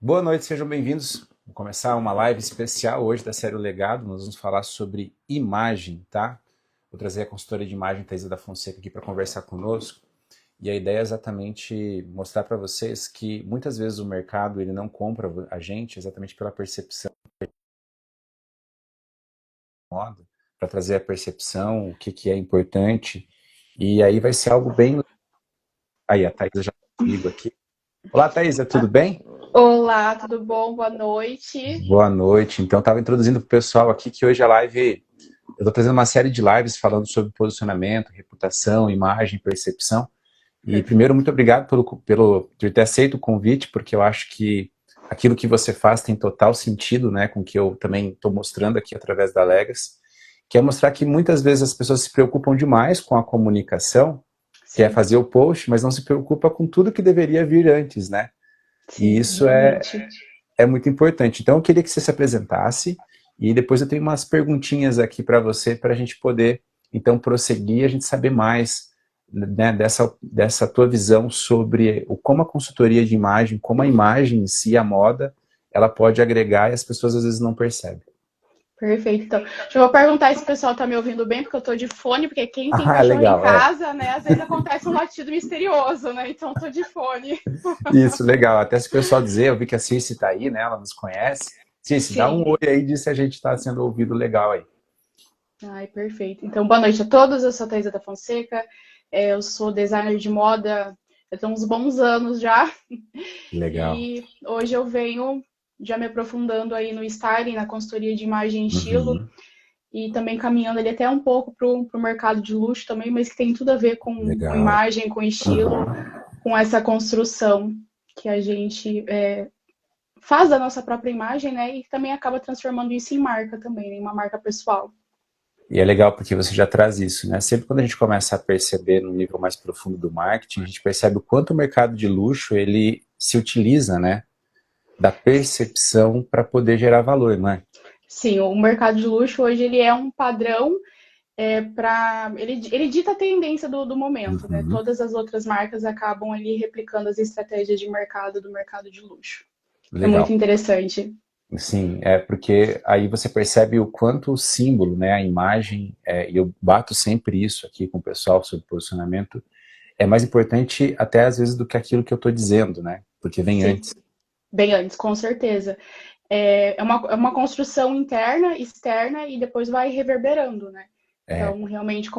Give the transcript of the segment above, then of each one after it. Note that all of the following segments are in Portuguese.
Boa noite, sejam bem-vindos. Vou começar uma live especial hoje da série O Legado. Nós vamos falar sobre imagem, tá? Vou trazer a consultora de imagem, Thaisa da Fonseca, aqui para conversar conosco. E a ideia é exatamente mostrar para vocês que muitas vezes o mercado ele não compra a gente exatamente pela percepção da moda, para trazer a percepção, o que é importante. E aí vai ser algo bem... Aí, a Thaisa já está comigo aqui. Olá, Thaisa, tudo bem? Olá, tudo bom? Boa noite. Boa noite. Então, estava introduzindo para o pessoal aqui que hoje a live... Eu estou trazendo uma série de lives falando sobre posicionamento, reputação, imagem, percepção. E Perfeito. primeiro, muito obrigado por ter aceito o convite, porque eu acho que aquilo que você faz tem total sentido, né, com o que eu também estou mostrando aqui através da Legas, que é mostrar que muitas vezes as pessoas se preocupam demais com a comunicação, que é Sim, fazer o post, mas não se preocupa com tudo que deveria vir antes, né? E sim, isso realmente. é muito importante. Então, eu queria que você se apresentasse e depois eu tenho umas perguntinhas aqui para você, para a gente poder, então, prosseguir e a gente saber mais, né, dessa tua visão sobre como a consultoria de imagem, como a imagem em si, a moda, ela pode agregar e as pessoas às vezes não percebem. Perfeito. Então, deixa eu perguntar se o pessoal tá me ouvindo bem, porque eu tô de fone, porque quem tem Ah, cachorro em legal, casa, né, às vezes acontece um latido misterioso, né? Então, tô de fone. Isso, legal. Até se o pessoal dizer, eu vi que a Cici está aí, né? Ela nos conhece. Cici, dá um Sim. oi aí e diz se a gente está sendo ouvido legal aí. Ai, perfeito. Então, boa noite a todos. Eu sou a Thaisa da Fonseca. Eu sou designer de moda há uns bons anos já. Legal. E hoje eu venho já me aprofundando aí no styling, na consultoria de imagem e estilo. Uhum. E também caminhando ali até um pouco para o mercado de luxo também, mas que tem tudo a ver com Legal. imagem, com estilo, com essa construção que a gente faz da nossa própria imagem, né? E também acaba transformando isso em marca também, em uma marca pessoal. E é legal porque você já traz isso, né? Sempre quando a gente começa a perceber no nível mais profundo do marketing, a gente percebe o quanto o mercado de luxo ele se utiliza, né, da percepção para poder gerar valor, não é? Sim, o mercado de luxo hoje ele é um padrão para ele dita a tendência do momento, né? Uhum. Todas as outras marcas acabam ali replicando as estratégias de mercado do mercado de luxo. É muito Legal. interessante. Sim, é porque aí você percebe o quanto o símbolo, né, a imagem, e eu bato sempre isso aqui com o pessoal sobre posicionamento, é mais importante até às vezes do que aquilo que eu estou dizendo, né? Porque vem Sim, antes. bem antes, com certeza. É uma construção interna, externa e depois vai reverberando, né? É, Então, realmente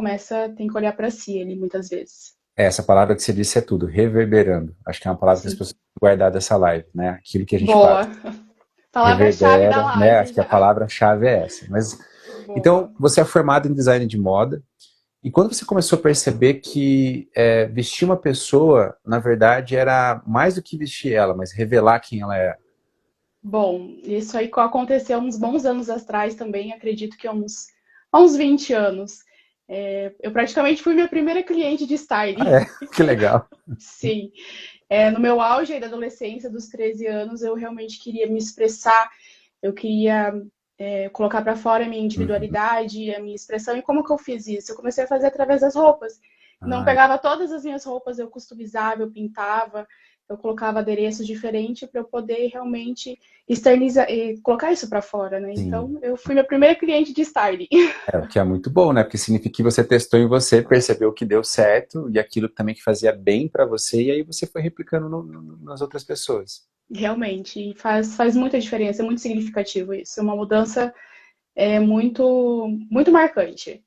tem que olhar para si ali muitas vezes. essa palavra que você disse é tudo, reverberando. Acho que é uma palavra que as Sim. pessoas têm que guardar dessa live, né? Aquilo que a gente faz Boa. Palavra-chave da reverbera, né? live Acho que a já. palavra-chave é essa. Mas Boa. então você é formado em design de moda e quando você começou a perceber que vestir uma pessoa, na verdade, era mais do que vestir ela, mas revelar quem ela é. Bom, isso aí aconteceu uns bons anos atrás também, acredito que há uns 20 anos. Eu praticamente fui minha primeira cliente de Ah, styling. é? Que legal. Sim. No meu auge aí da adolescência, dos 13 anos, eu realmente queria me expressar, eu queria colocar para fora a minha Uhum. individualidade, a minha expressão. E como que eu fiz isso? Eu comecei a fazer através das roupas. Não Ah, pegava todas as minhas roupas, eu customizava, eu pintava, eu colocava adereços diferentes para eu poder realmente externizar e colocar isso para fora, né? sim. Então, eu fui minha primeira cliente de styling. É, o que é muito bom, né? Porque significa que você testou em você, percebeu que deu certo e aquilo também que fazia bem pra você, e aí você foi replicando nas outras pessoas. Realmente, e faz muita diferença, é muito significativo isso. É uma mudança muito, muito marcante.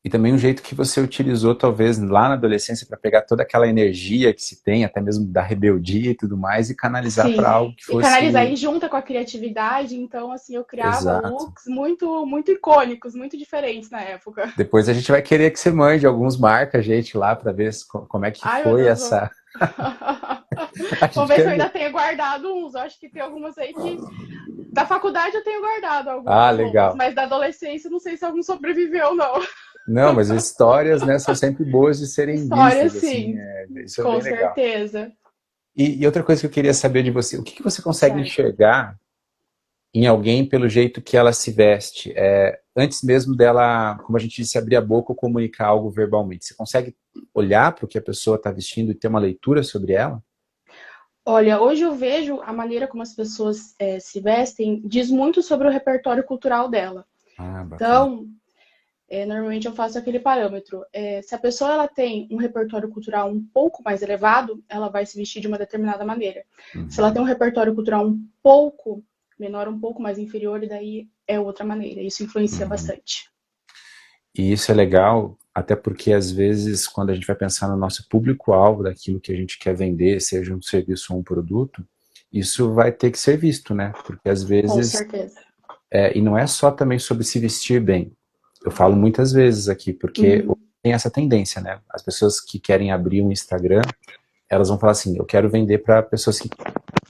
E também um jeito que você utilizou, talvez, lá na adolescência, para pegar toda aquela energia que se tem, até mesmo da rebeldia e tudo mais, e canalizar para Sim, algo que e canalizar fosse aí junta com a criatividade, então assim, eu criava exato. looks muito muito icônicos, muito diferentes na época. Depois a gente vai querer que você mande alguns, marca a gente lá para ver como é que Ai, meu foi Deus, essa. A vou gente ver se quer eu ainda ver. tenho guardado uns. Eu acho que tem algumas aí que da faculdade eu tenho guardado Ah, algumas roupas, legal. mas da adolescência não sei se algum sobreviveu não. Não, mas histórias, né, são sempre boas de serem História vistas, assim, sim, isso é com bem legal. certeza. E outra coisa que eu queria saber de você, o que você consegue Certo. enxergar em alguém pelo jeito que ela se veste, antes mesmo dela, como a gente disse, abrir a boca ou comunicar algo verbalmente? Você consegue olhar para o que a pessoa está vestindo e ter uma leitura sobre ela? Olha, hoje eu vejo a maneira como as pessoas se vestem diz muito sobre o repertório cultural dela. Ah, bacana. Então, normalmente eu faço aquele parâmetro. Se a pessoa ela tem um repertório cultural um pouco mais elevado, ela vai se vestir de uma determinada maneira. Se ela Uhum. tem um repertório cultural um pouco menor, um pouco mais inferior, e daí é outra maneira. Isso influencia Uhum. bastante. E isso é legal, até porque às vezes, quando a gente vai pensar no nosso público-alvo, daquilo que a gente quer vender, seja um serviço ou um produto, isso vai ter que ser visto, né? Porque às Com vezes, certeza. e não é só também sobre se vestir bem. Eu falo muitas vezes aqui, porque Uhum. tem essa tendência, né? As pessoas que querem abrir um Instagram, elas vão falar assim, eu quero vender para pessoas que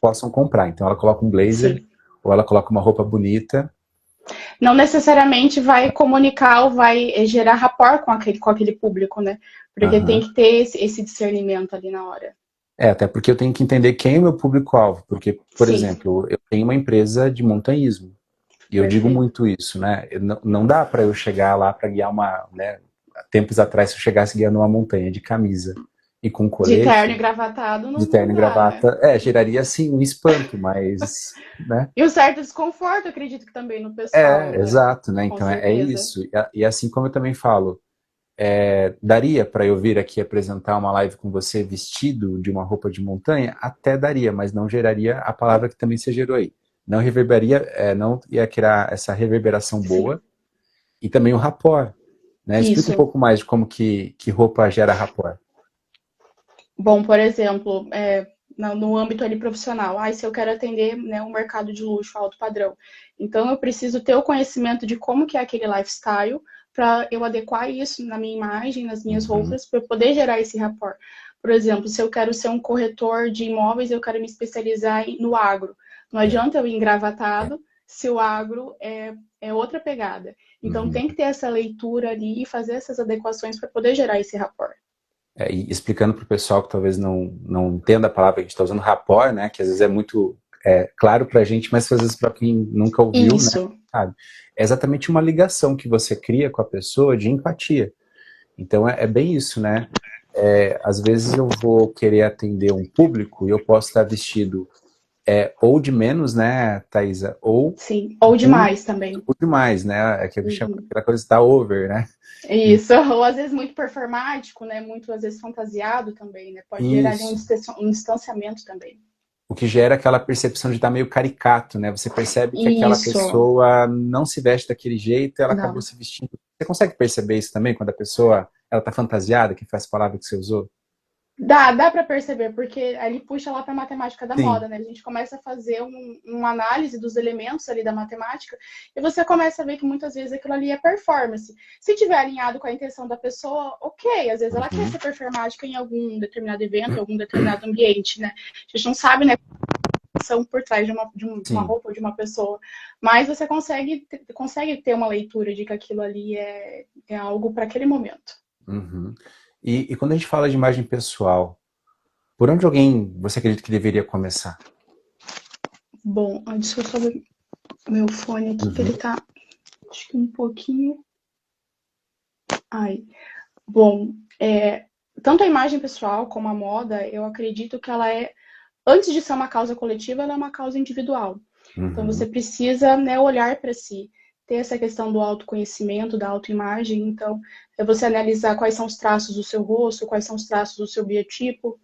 possam comprar. Então ela coloca um blazer, Sim. ou ela coloca uma roupa bonita. Não necessariamente vai comunicar ou vai gerar rapport com aquele público, né? Porque tem Aham. que ter esse discernimento ali na hora. Até porque eu tenho que entender quem é o meu público-alvo, porque, por Sim, exemplo, eu tenho uma empresa de montanhismo, e eu digo perfeito. muito isso, né? Não dá para eu chegar lá para guiar uma, né? Tempos atrás, se eu chegasse guiando uma montanha de camisa e com De terno colete, e gravatado de não terno e dá, né? gravata, geraria assim um espanto, mas, né? E um certo desconforto, acredito que também no pessoal, né? Exato, né? Com Então é certeza. isso. E assim como eu também falo, daria para eu vir aqui apresentar uma live com você vestido de uma roupa de montanha? Até daria, mas não geraria a palavra que também você gerou aí. Não reverberaria, não ia criar essa reverberação Sim, boa e também o rapport, né? Explica um isso. pouco mais de como que roupa gera rapport. Bom, por exemplo, no âmbito ali profissional, se eu quero atender, né, um mercado de luxo alto padrão, então eu preciso ter o conhecimento de como que é aquele lifestyle para eu adequar isso na minha imagem, nas minhas Uhum, roupas, para poder gerar esse rapport. Por exemplo, se eu quero ser um corretor de imóveis, eu quero me especializar no agro. Não é, adianta eu ir engravatado se o agro é outra pegada. Então uhum. tem que ter essa leitura ali e fazer essas adequações para poder gerar esse rapport. E explicando para o pessoal que talvez não entenda a palavra, a gente está usando rapport, né? Que às vezes é muito claro para a gente, mas às vezes para quem nunca ouviu, né? Isso. Sabe? É exatamente uma ligação que você cria com a pessoa de empatia. Então é bem isso, né? Às vezes eu vou querer atender um público e eu posso estar vestido ou de menos, né, Thaisa, ou Sim, ou muito demais também. ou demais, né? É que eu chamo Uhum. aquela coisa está over, né? Isso, ou às vezes muito performático, né? Muito às vezes fantasiado também, né? Pode gerar ali Isso. um distanciamento também. O que gera aquela percepção de estar meio caricato, né? Você percebe que aquela Isso, pessoa não se veste daquele jeito, ela acabou não. se vestindo. Você consegue perceber isso também quando a pessoa ela tá fantasiada, que foi essa palavra que você usou? Dá para perceber, porque ali puxa lá para a matemática da Sim. moda, né? A gente começa a fazer uma análise dos elementos ali da matemática e você começa a ver que muitas vezes aquilo ali é performance. Se tiver alinhado com a intenção da pessoa, ok. Às vezes ela quer Uhum. ser performática em algum determinado evento, em algum determinado ambiente, né? A gente não sabe, né? São por trás de uma Sim. roupa ou de uma pessoa, mas você consegue ter uma leitura de que aquilo ali é algo para aquele momento. Uhum. E quando a gente fala de imagem pessoal, por onde alguém você acredita que deveria começar? Bom, deixa eu só ver meu fone aqui, que Uhum. ele tá, acho que um pouquinho. Ai, bom, tanto a imagem pessoal como a moda, eu acredito que ela antes de ser uma causa coletiva, ela é uma causa individual. Então você Uhum. precisa, né, olhar para si, ter essa questão do autoconhecimento, da autoimagem. Então, é você analisar quais são os traços do seu rosto, quais são os traços do seu biotipo,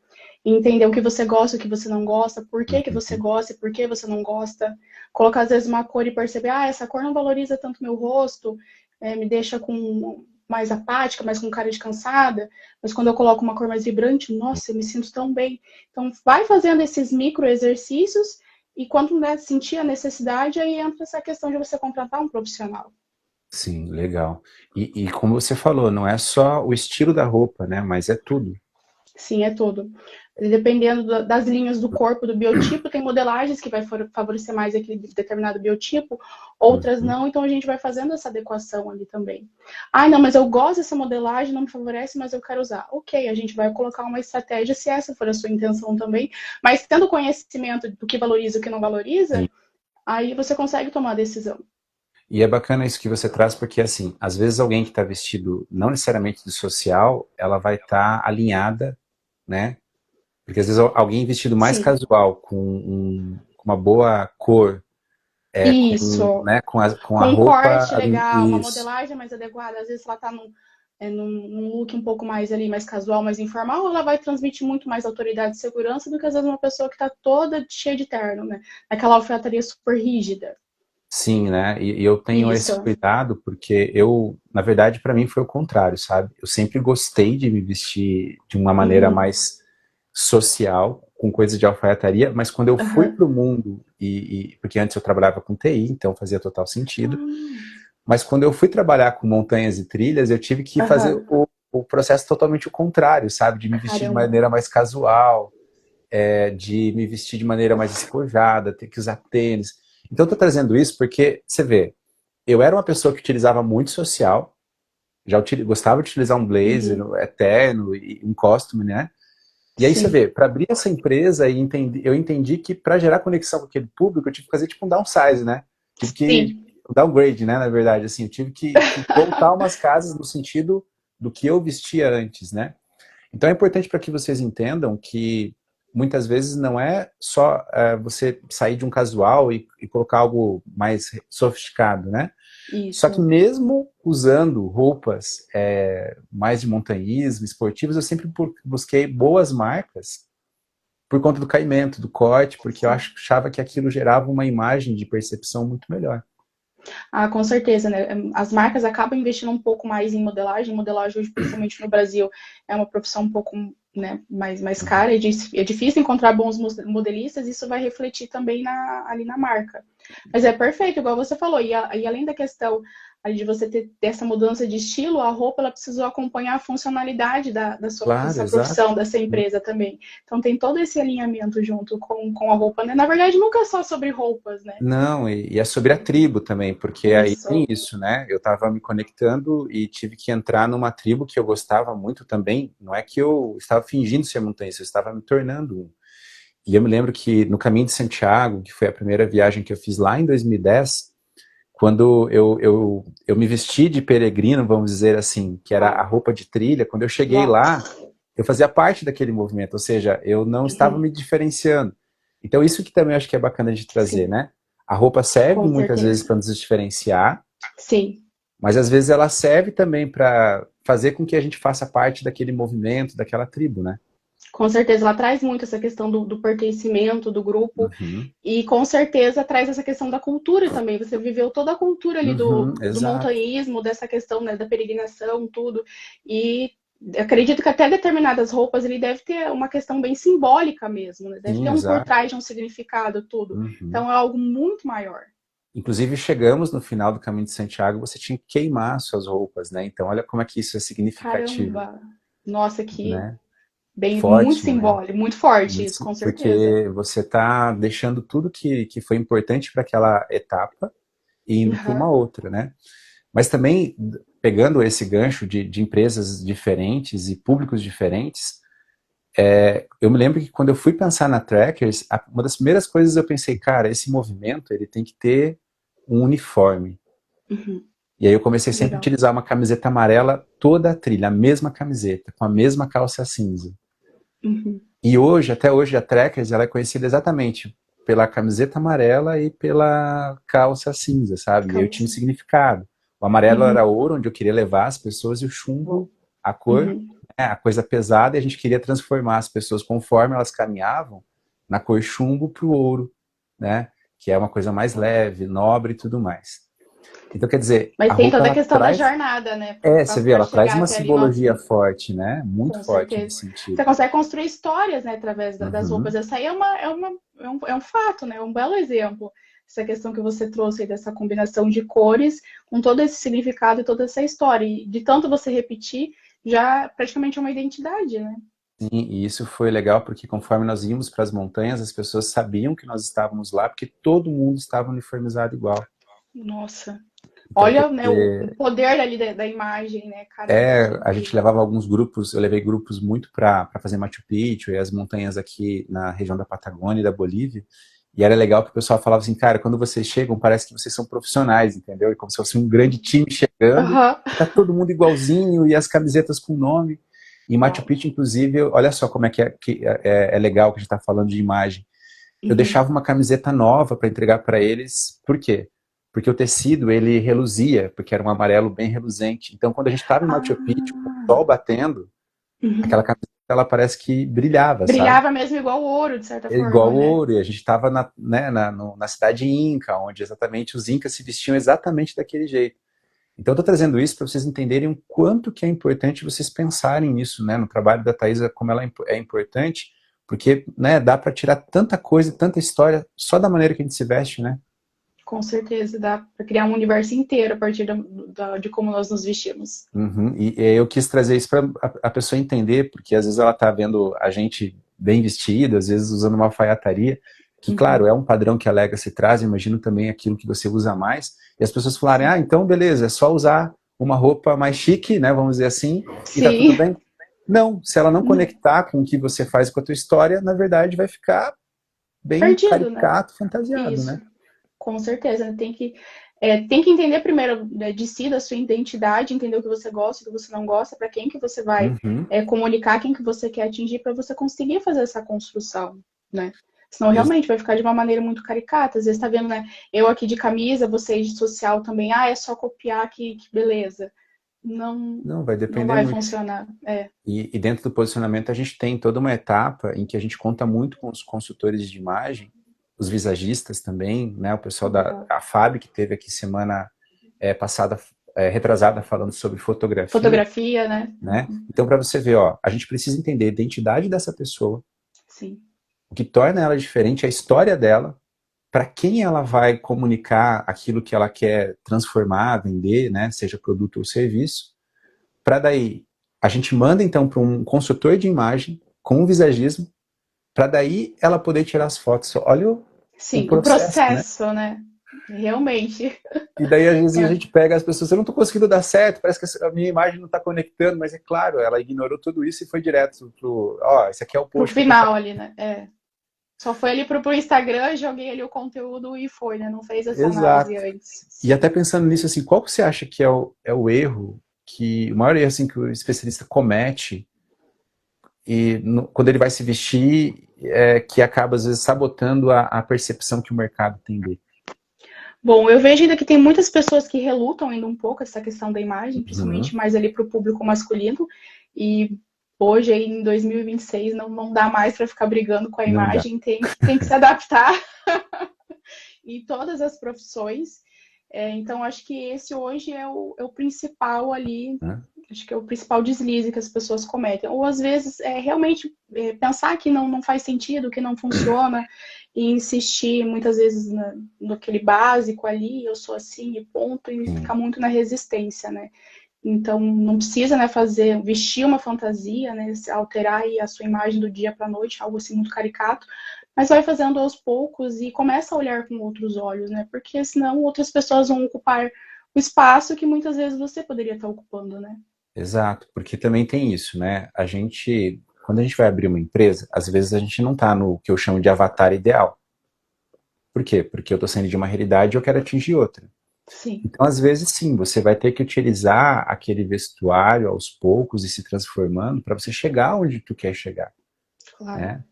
e entender o que você gosta, o que você não gosta, por que que você Uhum. gosta e por que você não gosta. Colocar às vezes uma cor e perceber, essa cor não valoriza tanto meu rosto, me deixa com mais apática, mais com cara de cansada, mas quando eu coloco uma cor mais vibrante, nossa, eu me sinto tão bem. Então, vai fazendo esses micro exercícios e quando, né, sentir a necessidade, aí entra essa questão de você contratar um profissional. Sim, legal. E como você falou, não é só o estilo da roupa, né? Mas é tudo. Sim, é tudo. Dependendo das linhas do corpo, do biotipo, tem modelagens que vai favorecer mais aquele determinado biotipo, outras Uhum. não, então a gente vai fazendo essa adequação ali também. Ai, não, mas eu gosto dessa modelagem, não me favorece, mas eu quero usar. Ok, a gente vai colocar uma estratégia, se essa for a sua intenção também, mas tendo conhecimento do que valoriza e o que não valoriza, aí você consegue tomar a decisão. E é bacana isso que você traz, porque assim, às vezes alguém que está vestido não necessariamente de social, ela vai estar alinhada, né, Porque às vezes alguém vestido mais Sim. casual, com uma boa cor, Isso. né, com a Com um roupa, corte legal, uma isso. modelagem mais adequada. Às vezes ela tá num look um pouco mais ali, mais casual, mais informal, ela vai transmitir muito mais autoridade e segurança do que às vezes uma pessoa que tá toda cheia de terno, né? Aquela alfaiataria super rígida. Sim, né? E eu tenho esse Isso. cuidado porque eu, na verdade, para mim foi o contrário, sabe? Eu sempre gostei de me vestir de uma maneira Uhum. mais social, com coisas de alfaiataria, mas quando eu fui Aham. para o mundo, porque antes eu trabalhava com TI, então fazia total sentido, mas quando eu fui trabalhar com montanhas e trilhas, eu tive que fazer Aham. o processo totalmente o contrário, sabe? De me vestir de Caramba. maneira mais casual, de me vestir de maneira mais despojada, ter que usar tênis. Então eu tô trazendo isso porque, você vê, eu era uma pessoa que utilizava muito social, gostava de utilizar um blazer, Uhum. terno e um costume, né? E aí você Sim. vê, para abrir essa empresa, eu entendi que para gerar conexão com aquele público, eu tive que fazer tipo um downsize, né? Tive que Sim. um downgrade, né? Na verdade, assim, eu tive que voltar umas casas no sentido do que eu vestia antes, né? Então é importante para que vocês entendam que muitas vezes não é só você sair de um casual e colocar algo mais sofisticado, né? Só que Isso. mesmo usando roupas mais de montanhismo, esportivas, eu sempre busquei boas marcas por conta do caimento, do corte, porque eu Sim. achava que aquilo gerava uma imagem de percepção muito melhor. Ah, com certeza, né? As marcas acabam investindo um pouco mais em modelagem. Modelagem hoje, principalmente no Brasil, é uma profissão um pouco, né, mais Uhum. cara. É difícil encontrar bons modelistas. Isso vai refletir também ali na marca. Mas é perfeito, igual você falou. E além da questão ali de você ter essa mudança de estilo, a roupa ela precisou acompanhar a funcionalidade Claro, dessa exato. profissão, dessa empresa também. Então tem todo esse alinhamento junto com a roupa, né? Na verdade, nunca é só sobre roupas, né? Não, e é sobre a tribo também, porque aí tem Isso. isso, né? Eu estava me conectando e tive que entrar numa tribo que eu gostava muito também. Não é que eu estava fingindo ser montanhista, eu estava me tornando um. E eu me lembro que no Caminho de Santiago, que foi a primeira viagem que eu fiz lá em 2010, quando eu me vesti de peregrino, vamos dizer assim, que era a Uau. roupa de trilha, quando eu cheguei Uau. lá, eu fazia parte daquele movimento, ou seja, eu não estava Uhum. me diferenciando. Então isso que também eu acho que é bacana de trazer, Sim, né? A roupa serve com muitas vezes certeza. para nos diferenciar, Sim, mas às vezes ela serve também para fazer com que a gente faça parte daquele movimento, daquela tribo, né? com certeza. Ela traz muito essa questão do pertencimento do grupo Uhum, e com certeza traz essa questão da cultura também. Você viveu toda a cultura ali uhum, do exato. montanhismo, dessa questão, né, da peregrinação, tudo. E acredito que até determinadas roupas ele deve ter uma questão bem simbólica mesmo, né? Deve Sim, ter um por exato. trás de um significado, tudo. Uhum. Então é algo muito maior. Inclusive, chegamos no final do Caminho de Santiago, você tinha que queimar suas roupas, né? Então, olha como é que isso é significativo, Caramba! Nossa, que né? bem, muito Forte, né? simbólico, muito forte isso, com certeza. Porque você está deixando tudo que foi importante para aquela etapa e indo para uma Uhum. outra, né? Mas também, pegando esse gancho de empresas diferentes e públicos diferentes, eu me lembro que quando eu fui pensar na Trackers, uma das primeiras coisas eu pensei, cara, esse movimento ele tem que ter um uniforme. Uhum. E aí eu comecei sempre a Legal. utilizar uma camiseta amarela toda a trilha, a mesma camiseta, com a mesma calça cinza. Uhum. E hoje, até hoje, a Trekkers ela é conhecida exatamente pela camiseta amarela e pela calça cinza, sabe? E aí eu tinha um Calça. significado. O amarelo era Uhum. ouro, onde eu queria levar as pessoas, e o chumbo, a cor, Uhum. né, a coisa pesada, e a gente queria transformar as pessoas conforme elas caminhavam na cor chumbo para o ouro, né? Que é uma coisa mais leve, nobre e tudo mais. Então, quer dizer, a Mas tem roupa toda a ela questão da traz jornada, né? você vê, Para ela traz chegar uma até ali no. simbologia forte, né? Muito Com forte certeza. nesse sentido. Você consegue construir histórias, né, através das roupas. Uhum. Essa aí é um fato, né? É um belo exemplo. Essa questão que você trouxe aí dessa combinação de cores, com todo esse significado e toda essa história. E de tanto você repetir, já praticamente é uma identidade, né? Sim, e isso foi legal porque conforme nós íamos para as montanhas, as pessoas sabiam que nós estávamos lá porque todo mundo estava uniformizado igual. Nossa. Então, quer Olha, né, o dizer, poder ali da imagem, né? Caramba, que a gente incrível. levava alguns grupos, eu levei grupos muito para fazer Machu Picchu e as montanhas aqui na região da Patagônia e da Bolívia. E era legal que o pessoal falava assim, cara, quando vocês chegam, parece que vocês são profissionais, entendeu? E como se fosse um grande time chegando, Aham. que tá todo mundo igualzinho e as camisetas com nome. Em Machu Uau. Picchu, inclusive, olha só como é que é legal que a gente está falando de imagem. Eu Uhum. deixava uma camiseta nova para entregar para eles. Por quê? Porque o tecido, ele reluzia, porque era um amarelo bem reluzente. Então, quando a gente estava em Machu Picchu, com o Ah, sol batendo, aquela uhum. camiseta, ela parece que brilhava, sabe? Brilhava mesmo igual ouro, de certa É igual forma, né? ouro. E a gente estava na cidade Inca, onde exatamente os Incas se vestiam exatamente daquele jeito. Então, eu estou trazendo isso para vocês entenderem o quanto que é importante vocês pensarem nisso, né? No trabalho da Thaisa, como ela é importante, porque, né, dá para tirar tanta coisa, tanta história, só da maneira que a gente se veste, né? Com certeza, dá para criar um universo inteiro a partir de como nós nos vestimos. Uhum. E eu quis trazer isso para a pessoa entender, porque às vezes ela está vendo a gente bem vestido, às vezes usando uma alfaiataria, que, claro, Uhum. é um padrão que a Legacy traz, imagino também aquilo que você usa mais, e as pessoas falarem, Sim. ah, então beleza, é só usar uma roupa mais chique, né, vamos dizer assim, e tá tudo Sim. bem. Não, se ela não conectar com o que você faz com a tua história, na verdade vai ficar bem Perdido, né? caricato, fantasiado, né? Isso. Com certeza. Tem que entender primeiro, né, de si, da sua identidade, entender o que você gosta, o que você não gosta, para quem que você vai Uhum. comunicar, quem que você quer atingir, para você conseguir fazer essa construção, né? Senão realmente vai ficar de uma maneira muito caricata. Às vezes tá vendo, né? Eu aqui de camisa, você de social também, é só copiar que beleza. Não, Não, vai não depender vai muito. funcionar. É. E dentro do posicionamento a gente tem toda uma etapa em que a gente conta muito com os consultores de imagem, os visagistas também, né, o pessoal da Legal. a Fábio, que teve aqui semana passada, retrasada, falando sobre fotografia, Fotografia, né? né? Então, para você ver, ó, a gente precisa entender a identidade dessa pessoa, Sim. o que torna ela diferente, a história dela, para quem ela vai comunicar aquilo que ela quer transformar, vender, né, seja produto ou serviço, para daí a gente manda então para um consultor de imagem com o visagismo, para daí ela poder tirar as fotos. Olha o Sim, o processo, né? processo, né? Realmente. E daí às vezes a gente pega as pessoas, eu não estou conseguindo dar certo, parece que a minha imagem não está conectando, mas é claro, ela ignorou tudo isso e foi direto pro, ó, esse aqui é o Pro post que eu estou final ali, fazendo. né? É. Só foi ali pro Instagram, joguei ali o conteúdo e foi, né? Não fez essa análise Exato. antes. E até pensando nisso, assim, qual que você acha que é o erro, o maior erro assim, que o especialista comete quando ele vai se vestir, que acaba às vezes sabotando a percepção que o mercado tem dele? Bom, eu vejo ainda que tem muitas pessoas que relutam ainda um pouco essa questão da imagem, Uhum. principalmente mais ali para o público masculino. E hoje, aí, em 2026, não dá mais para ficar brigando com a Não dá. imagem, tem que se adaptar em todas as profissões. Então, acho que esse hoje é o principal ali, Né? acho que é o principal deslize que as pessoas cometem. Ou às vezes realmente pensar que não faz sentido, que não funciona, e insistir muitas vezes naquele básico ali, eu sou assim e ponto, e Sim. ficar muito na resistência, né? Então, não precisa, né, vestir uma fantasia, né, alterar aí a sua imagem do dia para a noite, algo assim muito caricato, mas vai fazendo aos poucos e começa a olhar com outros olhos, né? Porque senão outras pessoas vão ocupar o espaço que muitas vezes você poderia estar ocupando, né? Exato, porque também tem isso, né? Quando a gente vai abrir uma empresa, às vezes a gente não está no que eu chamo de avatar ideal. Por quê? Porque eu estou saindo de uma realidade e eu quero atingir outra. Sim, Então, às vezes, sim, você vai ter que utilizar aquele vestuário aos poucos e se transformando para você chegar onde tu quer chegar, claro. né?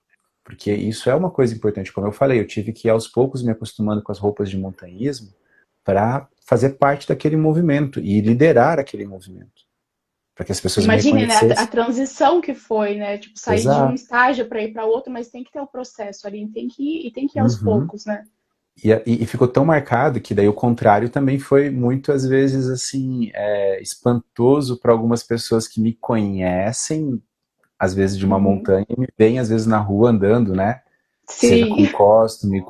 Porque isso é uma coisa importante. Como eu falei, eu tive que ir aos poucos me acostumando com as roupas de montanhismo para fazer parte daquele movimento e liderar aquele movimento, para que as pessoas me Imagine, né, a reconhecessem. transição que foi, né? Tipo, sair de um Exato. estágio para ir para outro, mas tem que ter o processo ali, tem que ir aos Uhum. poucos, né? E ficou tão marcado que daí o contrário também foi muito, às vezes, assim, espantoso para algumas pessoas que me conhecem, às vezes de uma Uhum. montanha, e me veem, às vezes, na rua andando, né? Seja com Sim. costume,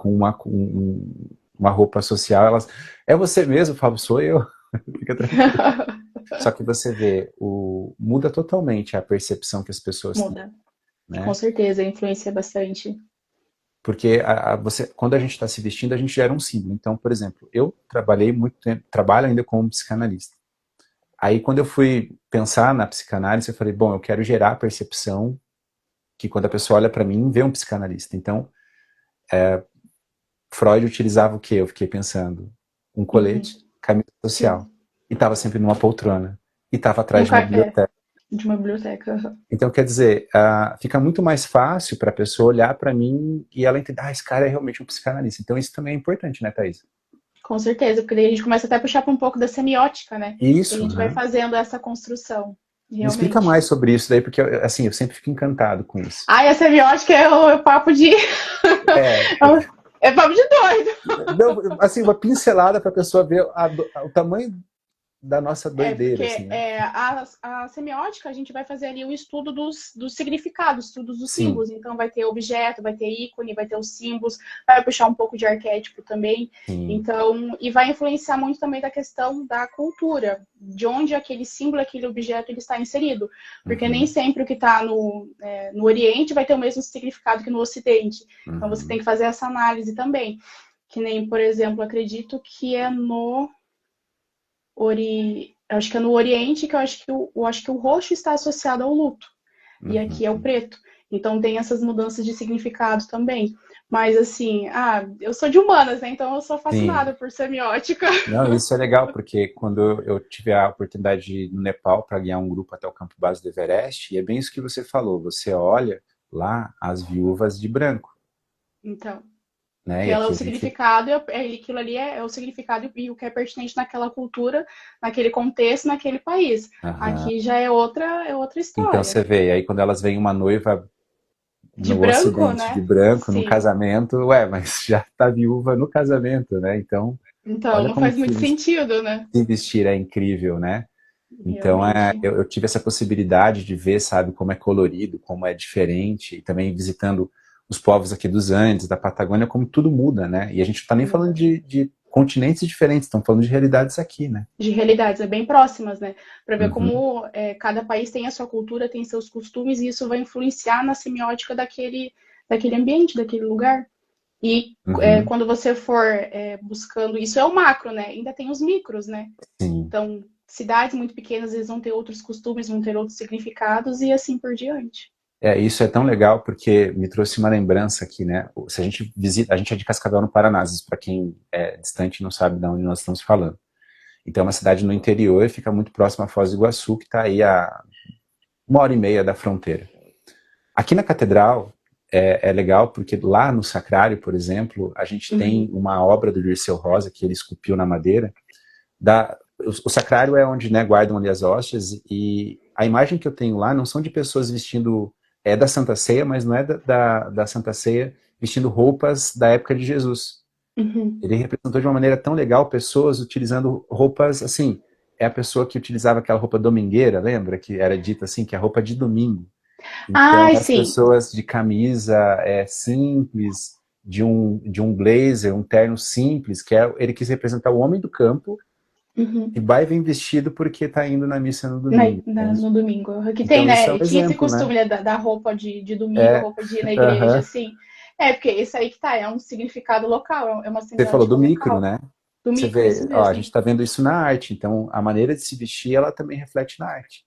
uma roupa social, elas, é você mesmo, Fábio, sou eu. Fica tranquilo. Só que você vê, muda totalmente a percepção que as pessoas têm, Muda. Com né? certeza, influencia bastante. Porque quando a gente está se vestindo, a gente gera um símbolo. Então, por exemplo, eu trabalhei muito tempo, trabalho ainda como psicanalista. Aí, quando eu fui pensar na psicanálise, eu falei, bom, eu quero gerar a percepção que quando a pessoa olha para mim, vê um psicanalista. Então, Freud utilizava o quê? Eu fiquei pensando, um Uhum. colete, camisa social. Sim. E estava sempre numa poltrona. E estava E um atrás de uma é, biblioteca. De uma biblioteca. Então, quer dizer, fica muito mais fácil para a pessoa olhar para mim e ela entender, esse cara é realmente um psicanalista. Então, isso também é importante, né, Thaís? Com certeza, porque daí a gente começa até a puxar para um pouco da semiótica, né? E a Isso, gente vai né? fazendo essa construção, Me explica realmente. mais sobre isso daí, porque, assim, eu sempre fico encantado com isso. Ah, e a semiótica é o papo de. É, É papo de doido. não, assim, uma pincelada para a pessoa ver o tamanho da nossa doideira, assim, Porque né? a semiótica, a gente vai fazer ali o estudo dos significados, estudos dos Sim, símbolos. Então, vai ter objeto, vai ter ícone, vai ter os símbolos, vai puxar um pouco de arquétipo também. sim. Então, e vai influenciar muito também da questão da cultura, de onde aquele símbolo, aquele objeto, ele está inserido. Porque nem Uhum, sempre o que está no Oriente vai ter o mesmo significado que no Ocidente. Então, você tem uhum. que fazer essa análise também. Que nem, por exemplo, acredito que é no acho que é no Oriente que eu acho que o roxo está associado ao luto. E aqui é o Uhum. preto. Então tem essas mudanças de significado também. Mas assim, eu sou de humanas, né? Então eu sou Sim. fascinada por semiótica. Não, isso é legal, porque quando eu tive a oportunidade de ir no Nepal para guiar um grupo até o campo base do Everest, e é bem isso que você falou, você olha lá as viúvas de branco, Então, né? que E ela é aqui o a gente. significado, aquilo ali é o significado e o que é pertinente naquela cultura, naquele contexto, naquele país. Aham. Aqui já é outra Então história. você vê, aí quando elas veem uma noiva De no branco, Ocidente de né? branco, num Sim. casamento, mas já está viúva no casamento, né? Então, Então, olha não como faz muito sentido, né? se vestir é incrível, né? Então, Realmente. eu tive essa possibilidade de ver, sabe, como é colorido, como é diferente, e também visitando os povos aqui dos Andes, da Patagônia, como tudo muda, né? E a gente não está nem falando Muda. de continentes diferentes, estamos falando de realidades aqui, né? De realidades bem próximas, né? Para ver Uhum, como cada país tem a sua cultura, tem seus costumes, e isso vai influenciar na semiótica daquele ambiente, daquele lugar. E uhum, quando você for buscando, isso é o macro, né? Ainda tem os micros, né? sim. Então, cidades muito pequenas, eles vão ter outros costumes, vão ter outros significados e assim por diante. Isso é tão legal porque me trouxe uma lembrança aqui, né? Se a gente visita, a gente é de Cascavel no Paraná, para quem é distante e não sabe de onde nós estamos falando. Então, é uma cidade no interior, fica muito próxima a Foz do Iguaçu, que está aí a 1h30 da fronteira. Aqui na Catedral é legal porque lá no Sacrário, por exemplo, a gente tem Uhum. uma obra do Dirceu Rosa que ele esculpiu na madeira. O Sacrário é onde, né, guardam ali as hóstias, e a imagem que eu tenho lá não são de pessoas vestindo, da Santa Ceia, mas não é da Santa Ceia vestindo roupas da época de Jesus. Uhum. Ele representou de uma maneira tão legal pessoas utilizando roupas, assim, é a pessoa que utilizava aquela roupa domingueira, lembra? Que era dita assim, que é a roupa de domingo. Então, Ai, as sim. pessoas de camisa simples, de um blazer, um terno simples, ele quis representar o homem do campo, e Uhum. vai vem vestido porque está indo na missa no domingo. No domingo. Aqui tem, Então, isso é né? um E tinha esse exemplo, né? costume, né, da roupa de domingo, a É, roupa de ir na igreja, aham. assim. Porque isso aí que tá, é um significado local, é uma Você falou semiótica do micro, local. né? Do Você micro, isso vê, ó, a gente mesmo. está vendo isso na arte, então a maneira de se vestir, ela também reflete na arte.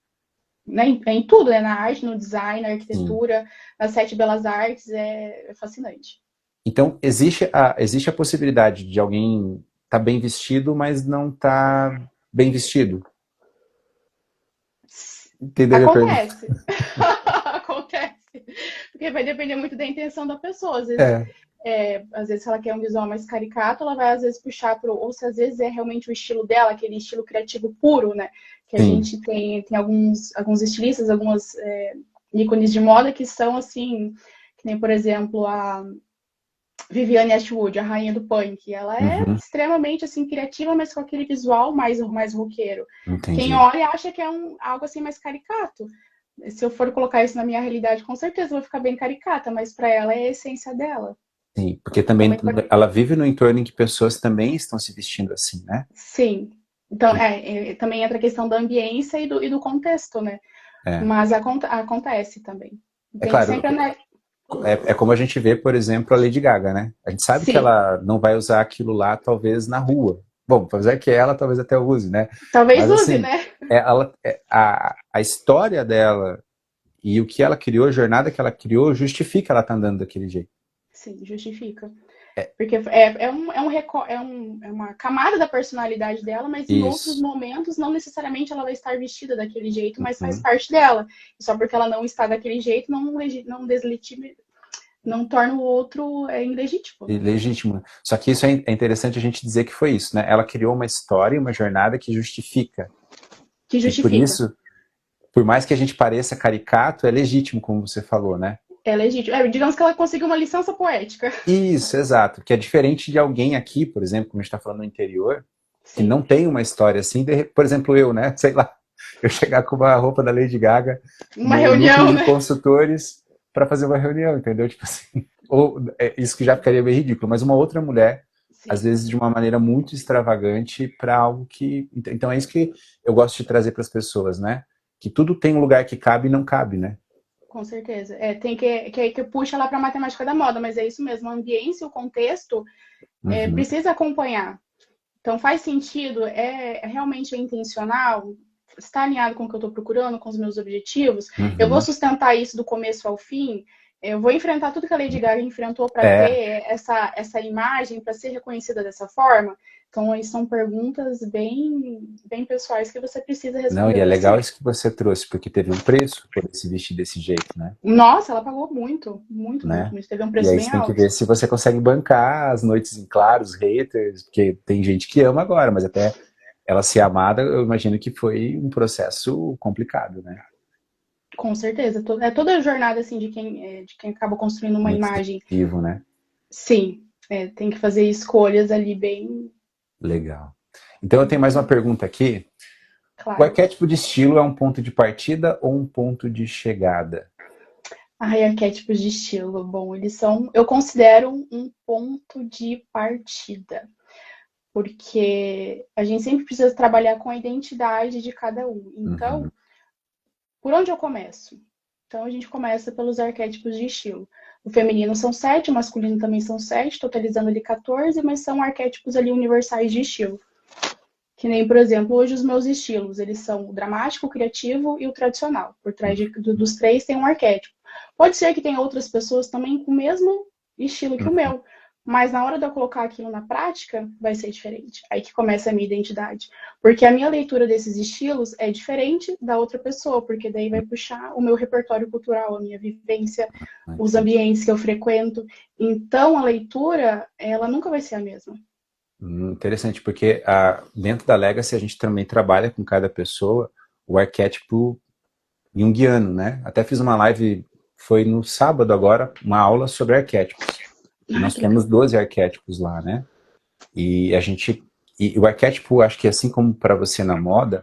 Né? Em tudo, né? Na arte, no design, na Sim. arquitetura, nas 7 belas artes, é fascinante. Então, existe a possibilidade de alguém estar bem vestido, mas não estar bem vestido. Entendeu a minha pergunta? Acontece. Acontece. Porque vai depender muito da intenção da pessoa. É. Às vezes, se ela quer um visual mais caricato, ela vai, às vezes, puxar para. Ou se às vezes é realmente o estilo dela, aquele estilo criativo puro, né? Que a Sim. gente tem alguns estilistas, algumas ícones de moda que são assim. Que nem, por exemplo, a Vivienne Ashwood, a rainha do punk. Ela é Uhum. extremamente assim criativa, mas com aquele visual mais roqueiro. Quem Entendi. olha acha que é algo assim mais caricato. Se eu for colocar isso na minha realidade, com certeza vai ficar bem caricata, mas para ela é a essência dela. Sim, porque Então, também ela vive no entorno em que pessoas também estão se vestindo assim, né? sim. Então, E- também entra a questão da ambiência e do contexto, né? É, Mas acontece também. é Tem que claro, sempre, né? é como a gente vê, por exemplo, a Lady Gaga, né? A gente sabe que Sim, ela não vai usar aquilo lá, talvez, na rua. Bom, apesar que ela talvez até use, né? talvez Mas use, assim, né? a história dela e o que ela criou, a jornada que ela criou, justifica ela estar andando daquele jeito. Sim, justifica. Porque é uma camada da personalidade dela, mas em outros Isso. momentos não necessariamente ela vai estar vestida daquele jeito, mas faz Uhum. parte dela. E só porque ela não está daquele jeito, não torna o outro ilegítimo, E né? legítimo. Só que isso é interessante a gente dizer que foi isso, né? Ela criou uma história, uma jornada que justifica. Que E por justifica. isso, por mais que a gente pareça caricato, é legítimo, como você falou, né? É legítimo. Digamos que ela conseguiu uma licença poética. Isso, exato. Que é diferente de alguém aqui, por exemplo, como a gente está falando no interior, que Sim. não tem uma história assim. Por exemplo, eu, né? Sei lá, eu chegar com uma roupa da Lady Gaga Uma no núcleo reunião, de né? consultores para fazer uma reunião, entendeu? Tipo assim, ou isso que já ficaria bem ridículo, mas uma outra mulher, às Sim, vezes de uma maneira muito extravagante para algo que. Então é isso que eu gosto de trazer para as pessoas, né? Que tudo tem um lugar que cabe e não cabe, né? com certeza. Tem que puxa lá para a matemática da moda, mas é isso mesmo. O ambiente e o contexto Uhum, precisa acompanhar. Então faz sentido, realmente intencional, está alinhado com o que eu estou procurando, com os meus objetivos. Eu vou uhum. sustentar isso do começo ao fim. Eu vou enfrentar tudo que a Lady Gaga enfrentou para É, ter essa imagem, para ser reconhecida dessa forma. Então, aí são perguntas bem pessoais que você precisa não, e responder é para legal si. isso que você trouxe, porque teve um preço por se vestir desse jeito, né? Nossa, ela pagou muito, muito, muito, Né? muito. Teve um E preço aí bem você tem que alto. ver se você consegue bancar as noites em claro, os haters, porque tem gente que ama agora, mas até ela ser amada, eu imagino que foi um processo complicado, né? Com certeza. É toda a jornada assim de quem acaba construindo uma Muito imagem. sensitivo, né? Sim, tem que fazer escolhas ali bem Legal. Então eu tenho mais uma pergunta aqui. O claro. arquétipo de estilo é um ponto de partida ou um ponto de chegada? Ai, arquétipos de estilo. Bom, eles são, eu considero um ponto de partida, porque a gente sempre precisa trabalhar com a identidade de cada um. Então, Uhum, por onde eu começo? Então, a gente começa pelos arquétipos de estilo. O feminino são 7, o masculino também são 7, totalizando ali 14, mas são arquétipos ali universais de estilo. Que nem, por exemplo, hoje os meus estilos, eles são o dramático, o criativo e o tradicional. Por trás dos três tem um arquétipo. Pode ser que tenha outras pessoas também com o mesmo estilo que o uhum. meu, mas na hora de eu colocar aquilo na prática, vai ser diferente. Aí que começa a minha identidade. Porque a minha leitura desses estilos é diferente da outra pessoa, porque daí vai puxar o meu repertório cultural, a minha vivência, os Entendi. ambientes que eu frequento. Então, a leitura, ela nunca vai ser a mesma. Interessante, porque dentro da Legacy a gente também trabalha com cada pessoa o arquétipo junguiano, né? Até fiz uma live, foi no sábado agora, uma aula sobre arquétipos. E Ai, nós que legal. temos 12 arquétipos lá, né? E a gente. E o arquétipo, acho que assim como para você na moda,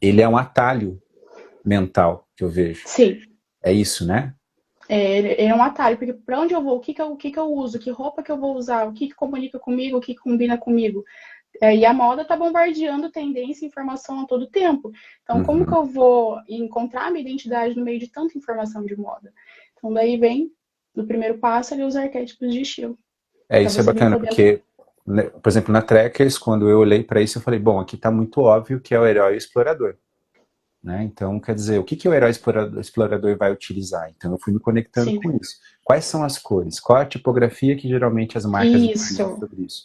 ele é um atalho mental que eu vejo. Sim. É isso, né? Ele é um atalho, porque para onde eu vou, o que que eu uso, que roupa que eu vou usar, o que comunica comigo, o que combina comigo. E a moda está bombardeando tendência e informação a todo tempo. Então, como que Uhum. eu vou encontrar minha identidade no meio de tanta informação de moda? Então, daí vem, no primeiro passo, ali, os arquétipos de estilo, para Isso é você vir bacana, podendo. porque, né, por exemplo, na Trekkers, quando eu olhei para isso, eu falei, bom, aqui está muito óbvio que é o herói e o explorador. Né? Então, quer dizer, o que, que o herói explorador vai utilizar? Então, eu fui me conectando Sim, com isso. Quais são as cores? Qual a tipografia que geralmente as marcas utilizam isso, sobre isso?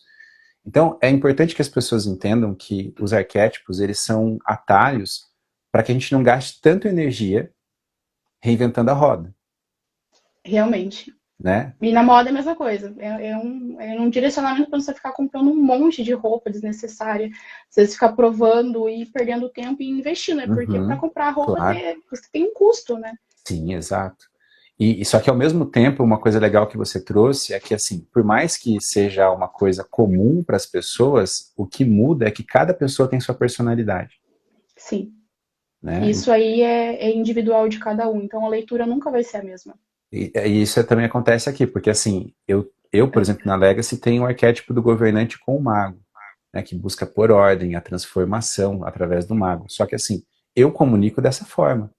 Então, é importante que as pessoas entendam que os arquétipos, eles são atalhos para que a gente não gaste tanto energia reinventando a roda, realmente. né? E na moda é a mesma coisa. É um direcionamento para você ficar comprando um monte de roupa desnecessária. Você ficar provando e perdendo tempo e investindo, né? Porque para Uhum, comprar roupa claro. você tem um custo, né? Sim, exato. E só que ao mesmo tempo, uma coisa legal que você trouxe é que, assim, por mais que seja uma coisa comum para as pessoas, o que muda é que cada pessoa tem sua personalidade, Sim. né? Isso aí é individual de cada um. Então a leitura nunca vai ser a mesma. E isso também acontece aqui, porque assim, por exemplo, na Legacy tenho o arquétipo do governante com o mago, né, que busca por ordem, a transformação através do mago. Só que assim, eu comunico dessa forma.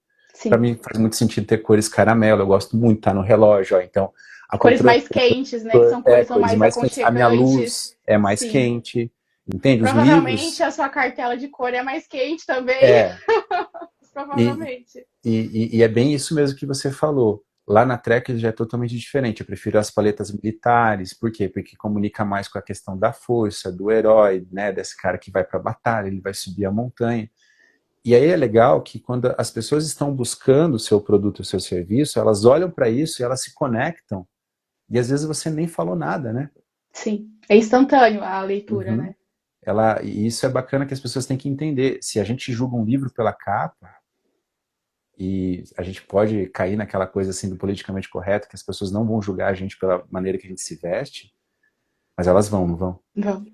Para Sim. mim faz muito sentido ter cores caramelo, eu gosto muito, tá no relógio, ó, então a Cores controle mais quentes, né? Que são cores são cores mais mais quentes, a minha aconchegantes. luz é mais Sim. quente, entende? Os Provavelmente livros, a sua cartela de cor é mais quente também. é, e, Provavelmente. e é bem isso mesmo que você falou. Lá na Trek já é totalmente diferente. Eu prefiro as paletas militares. Por quê? Porque comunica mais com a questão da força, do herói, né? Desse cara que vai para a batalha, ele vai subir a montanha. E aí é legal que quando as pessoas estão buscando o seu produto, o seu serviço, elas olham para isso e elas se conectam. E às vezes você nem falou nada, né? Sim, é instantâneo a leitura, Uhum. né? E isso é bacana que as pessoas têm que entender. Se a gente julga um livro pela capa, e a gente pode cair naquela coisa assim do politicamente correto, que as pessoas não vão julgar a gente pela maneira que a gente se veste, mas elas vão, não vão?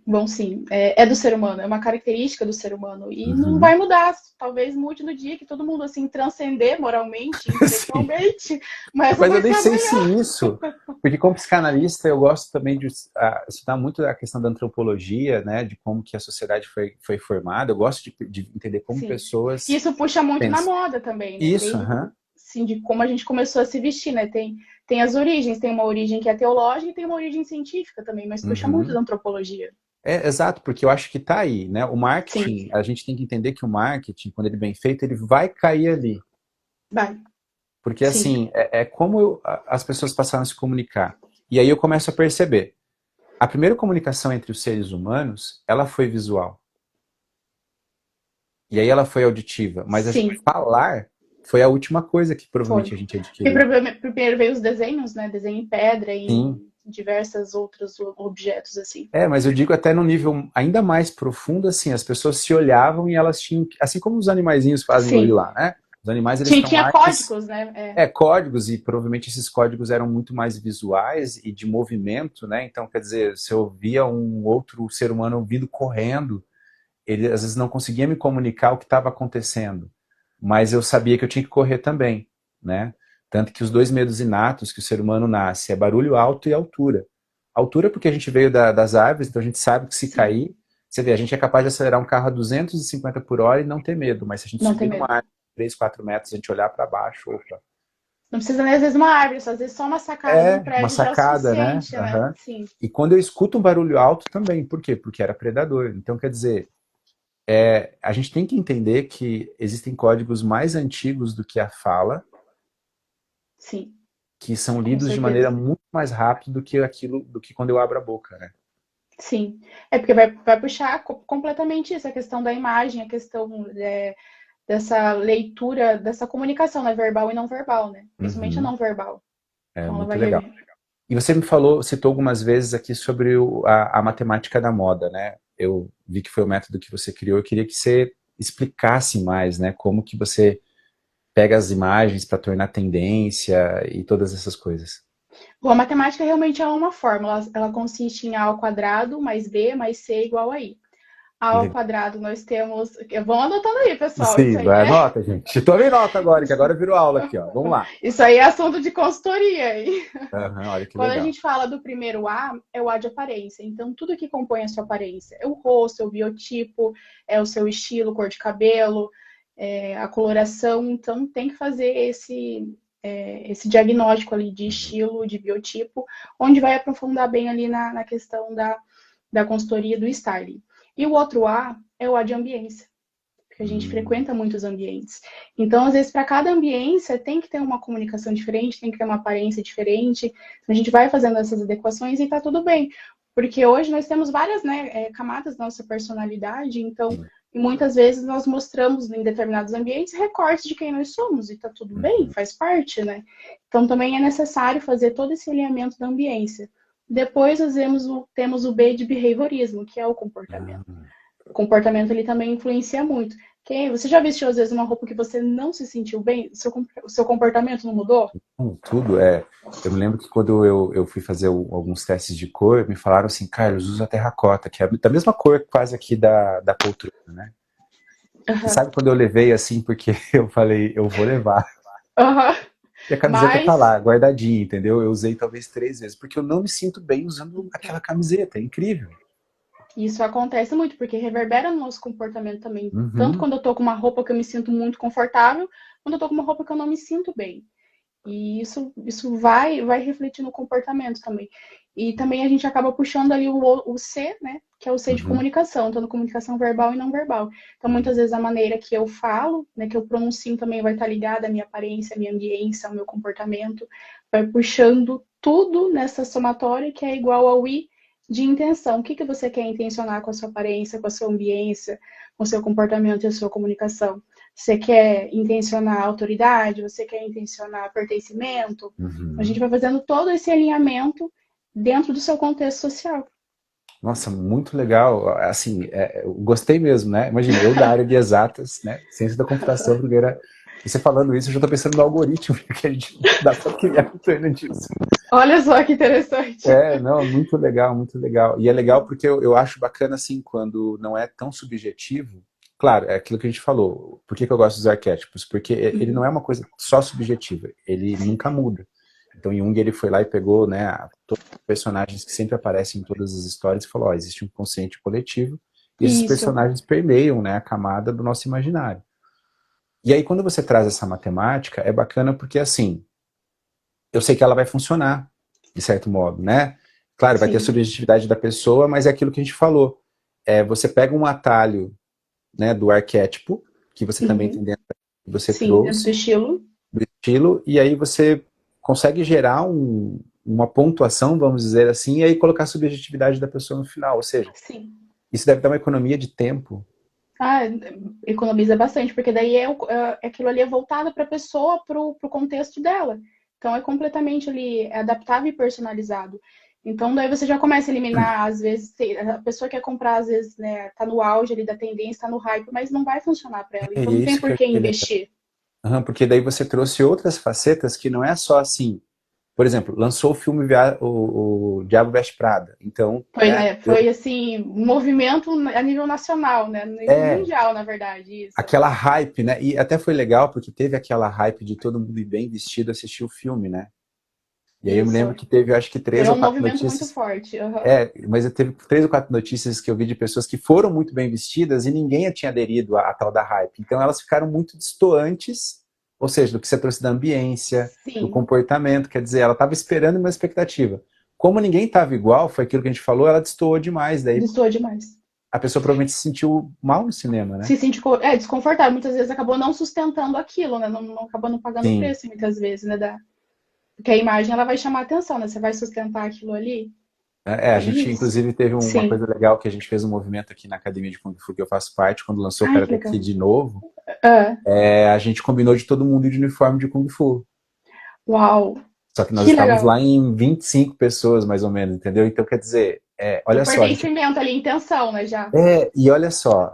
Bom, sim, é do ser humano, é uma característica do ser humano e não Uhum. vai mudar. Talvez mude no dia que todo mundo assim transcender moralmente, Sim. intelectualmente, mas não Mas eu vai ser nem sei se amanhã. isso, porque como psicanalista eu gosto também de estudar muito a questão da antropologia, né, de como que a sociedade foi formada. Eu gosto de entender como Sim. pessoas Isso puxa muito na pensam. moda também, né? Isso, Desde aham. assim, de como a gente começou a se vestir, né? Tem as origens, tem uma origem que é teológica e tem uma origem científica também, mas puxa muito da Uhum. antropologia. Exato, porque eu acho que está aí, né? O Sim, marketing, a gente tem que entender que o marketing, quando ele é bem feito, ele vai cair ali. vai. Porque, Sim, assim, é como as pessoas passaram a se comunicar. E aí eu começo a perceber. A primeira comunicação entre os seres humanos, ela foi visual. E aí ela foi auditiva. Mas a gente sim, falar foi a última coisa que foi. provavelmente a gente Porque adquiriu. primeiro veio os desenhos, né? Desenho em pedra e Sim. em diversos outros objetos, assim. Mas eu digo até no nível ainda mais profundo, assim, as pessoas se olhavam e elas tinham, assim como os animaizinhos fazem hoje Sim. lá, né? Os animais, eles estão Tinha lá, eles códigos, né? códigos, e provavelmente esses códigos eram muito mais visuais e de movimento, né? Então, quer dizer, se eu via um outro ser humano vindo correndo, ele às vezes não conseguia me comunicar o que estava acontecendo, mas eu sabia que eu tinha que correr também, né? Tanto que os dois medos inatos que o ser humano nasce é barulho alto e altura. Altura porque a gente veio das árvores, então a gente sabe que se Sim. cair, você vê, a gente é capaz de acelerar um carro a 250 por hora e não ter medo, mas se a gente Não tem subir numa medo. árvore de 3, 4 metros, a gente olhar para baixo, opa. Não precisa nem, às vezes, uma árvore, só, às vezes só uma sacada de um Uma prédio já é o sacada, né? suficiente, né? Uhum. Sim, E quando eu escuto um barulho alto também, por quê? Porque era predador. Então, quer dizer, a gente tem que entender que existem códigos mais antigos do que a fala, sim, que são com lidos de maneira certeza. muito mais rápida do que aquilo, do que quando eu abro a boca, né? Sim. É porque vai puxar completamente isso, a questão da imagem, a questão dessa leitura, dessa comunicação, né? Verbal e não verbal, né? Principalmente a Uhum. não verbal. É Então ela muito vai. legal. E você me falou, citou algumas vezes aqui sobre a matemática da moda, né? Eu vi que foi o método que você criou. Eu queria que você explicasse mais, né? Como que você pega as imagens para tornar tendência e todas essas coisas. Bom, a matemática realmente é uma fórmula. Ela consiste em A ao quadrado mais B mais C igual a I. A Que ao legal. quadrado nós temos. Vão anotando aí, pessoal. Isso Sim, aí vai, é, anota, gente. Tomei nota agora, que agora virou aula aqui, ó. Vamos lá. isso aí é assunto de consultoria. Aí. Aham, olha que Quando a legal. gente fala do primeiro A, é o A de aparência. Então, tudo que compõe a sua aparência é o rosto, é o biotipo, é o seu estilo, cor de cabelo, a coloração. Então, tem que fazer esse diagnóstico ali de estilo, de biotipo, onde vai aprofundar bem ali na questão da consultoria do styling. E o outro A é o A de ambiência, porque a gente Hum, frequenta muitos ambientes. Então, às vezes, para cada ambiência tem que ter uma comunicação diferente, tem que ter uma aparência diferente. Então, a gente vai fazendo essas adequações e tá tudo bem. Porque hoje nós temos várias, né, camadas da nossa personalidade, então, sim. e muitas vezes nós mostramos em determinados ambientes recortes de quem nós somos, e tá tudo bem, Uhum. faz parte, né? Então, também é necessário fazer todo esse alinhamento da ambiência. Depois nós temos o B de behaviorismo, que é o comportamento. Ah, O comportamento ele também influencia muito. Você já vestiu às vezes uma roupa que você não se sentiu bem? O seu comportamento não mudou? tudo é. Eu me lembro que quando eu fui fazer alguns testes de cor, me falaram assim, Carlos, usa terracota, que é da mesma cor quase aqui da poltrona, né? E Aham. sabe quando eu levei assim, porque eu falei, eu vou levar. Aham. E a camiseta tá Mas lá, guardadinha, entendeu? Eu usei talvez 3 vezes, porque eu não me sinto bem usando aquela camiseta, é incrível. isso acontece muito, porque reverbera no nosso comportamento também. Tanto Uhum. quando eu tô com uma roupa que eu me sinto muito confortável, quando eu tô com uma roupa que eu não me sinto bem. E isso vai refletir no comportamento também. E também a gente acaba puxando ali o C, né? Que é o C de Uhum. comunicação, tanto comunicação verbal e não verbal. Então, muitas vezes a maneira que eu falo, né, que eu pronuncio também vai estar ligada à minha aparência, à minha ambiência, ao meu comportamento, vai puxando tudo nessa somatória que é igual ao I de intenção. O que você quer intencionar com a sua aparência, com a sua ambiência, com o seu comportamento e a sua comunicação? Você quer intencionar autoridade? Você quer intencionar pertencimento? A gente Uhum. vai fazendo todo esse alinhamento dentro do seu contexto social. Nossa, muito legal. Assim, eu gostei mesmo, né? Imagina, eu da área de exatas, né? Ciência da computação, primeira. E você falando isso, eu já estou pensando no algoritmo, que a gente dá para criar em torno disso. Olha só que interessante. Não, muito legal, muito legal. E é legal porque eu acho bacana, assim, quando não é tão subjetivo. Claro, é aquilo que a gente falou. Por que eu gosto dos arquétipos? Porque ele não é uma coisa só subjetiva, ele Sim. nunca muda. Então, Jung, ele foi lá e pegou, né, todos os personagens que sempre aparecem em todas as histórias e falou, ó, existe um consciente coletivo e esses Isso. personagens permeiam, né, a camada do nosso imaginário. E aí, quando você traz essa matemática, é bacana porque, assim, eu sei que ela vai funcionar, de certo modo, né? Claro, vai ter a Sim. subjetividade da pessoa, mas é aquilo que a gente falou. Você pega um atalho, né, do arquétipo, que você também tem Uhum. dentro que você Sim, dentro do trouxe, estilo. do estilo, e aí você consegue gerar uma pontuação, vamos dizer assim, e aí colocar a subjetividade da pessoa no final. Ou seja, Sim. isso deve dar uma economia de tempo. Ah, economiza bastante, porque daí aquilo ali é voltado para a pessoa, para o contexto dela. Então é completamente ali adaptável e personalizado. Então daí você já começa a eliminar, às vezes, a pessoa quer comprar, às vezes, né, tá no auge ali da tendência, tá no hype, mas não vai funcionar para ela. É Então não tem isso que por eu que achei legal. investir. Uhum, porque daí você trouxe outras facetas que não é só assim. Por exemplo, lançou o filme o Diabo Veste Prada. Então, Foi, né, né, foi assim, um movimento a nível nacional, né, no nível é mundial, na verdade, isso. aquela hype, né? E até foi legal porque teve aquela hype de todo mundo ir bem vestido assistir o filme, né? E aí eu me lembro Isso. que teve, eu acho que três Gerou ou um quatro movimento muito notícias. forte. Uhum. Mas eu teve 3 ou 4 notícias que eu vi de pessoas que foram muito bem vestidas e ninguém tinha aderido à tal da hype. Então elas ficaram muito distantes, ou seja, do que você trouxe da ambiência, do Sim, comportamento. Quer dizer, ela estava esperando uma expectativa. Como ninguém estava igual, foi aquilo que a gente falou, ela destoou demais. Daí destoou demais. a pessoa provavelmente se sentiu mal no cinema, né? Se sente desconfortável, muitas vezes acabou não sustentando aquilo, né? Não acabou não pagando o Sim. preço, muitas vezes, né? Porque a imagem ela vai chamar atenção, né? Você vai sustentar aquilo ali. A Tem gente isso. inclusive teve uma Sim. coisa legal que a gente fez um movimento aqui na academia de Kung Fu que eu faço parte, quando lançou o Ai, que Karate legal. Kid de novo, Ah, a gente combinou de todo mundo ir de uniforme de Kung Fu. uau, Só que nós que estávamos legal. lá em 25 pessoas, mais ou menos, entendeu? Então, quer dizer, Do olha só, pertencimento ali, intenção, né? Já. e olha só,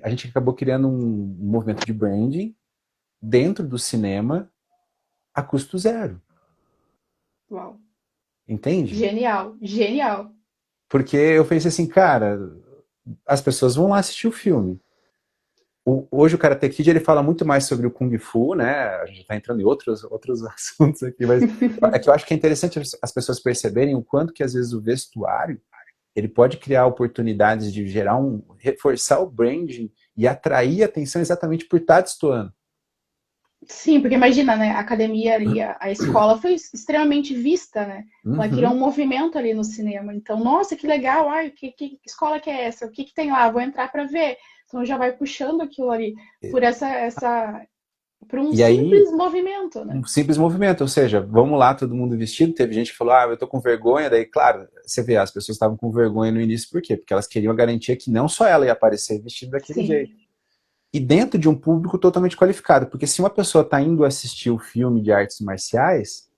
a gente acabou criando um movimento de branding dentro do cinema a custo zero, Uau. entende? Genial, genial. Porque eu pensei assim, cara, as pessoas vão lá assistir o filme. Hoje o Karate Kid ele fala muito mais sobre o Kung Fu, né? A gente está entrando em outros assuntos aqui, mas é que eu acho que é interessante as pessoas perceberem o quanto que às vezes o vestuário ele pode criar oportunidades de reforçar o branding e atrair atenção exatamente por estar destoando. Sim, porque imagina, né? A academia ali, a escola foi extremamente vista, né? Ela criou um Uhum. movimento ali no cinema. Então, nossa, que legal! Ai, que escola que é essa? O que tem lá? Vou entrar para ver. Então já vai puxando aquilo ali por por um E aí, simples movimento, né? um simples movimento, ou seja, vamos lá, todo mundo vestido. Teve gente que falou, eu tô com vergonha. Daí, claro, você vê, as pessoas estavam com vergonha no início, por quê? Porque elas queriam a garantia que não só ela ia aparecer vestida daquele Sim. jeito. E dentro de um público totalmente qualificado. Porque se uma pessoa está indo assistir o filme de artes marciais,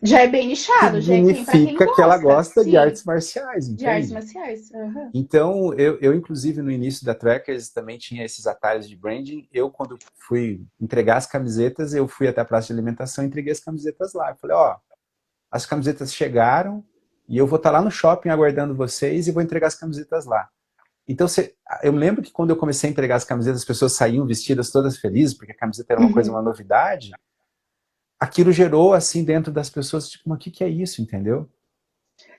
Já é bem nichado, já é quem para quem significa que ela gosta. gosta de Sim, artes marciais, de artes entende? marciais. Uhum. Então, eu, inclusive, no início da Trackers também tinha esses atalhos de branding. Eu, quando fui entregar as camisetas, eu fui até a praça de alimentação e entreguei as camisetas lá. Eu falei, as camisetas chegaram e eu vou estar lá no shopping aguardando vocês e vou entregar as camisetas lá. Então, eu me lembro que quando eu comecei a entregar as camisetas, as pessoas saíam vestidas todas felizes, porque a camiseta era uma coisa, Uhum. uma novidade. Aquilo gerou, assim, dentro das pessoas, tipo, mas o que, que é isso, entendeu?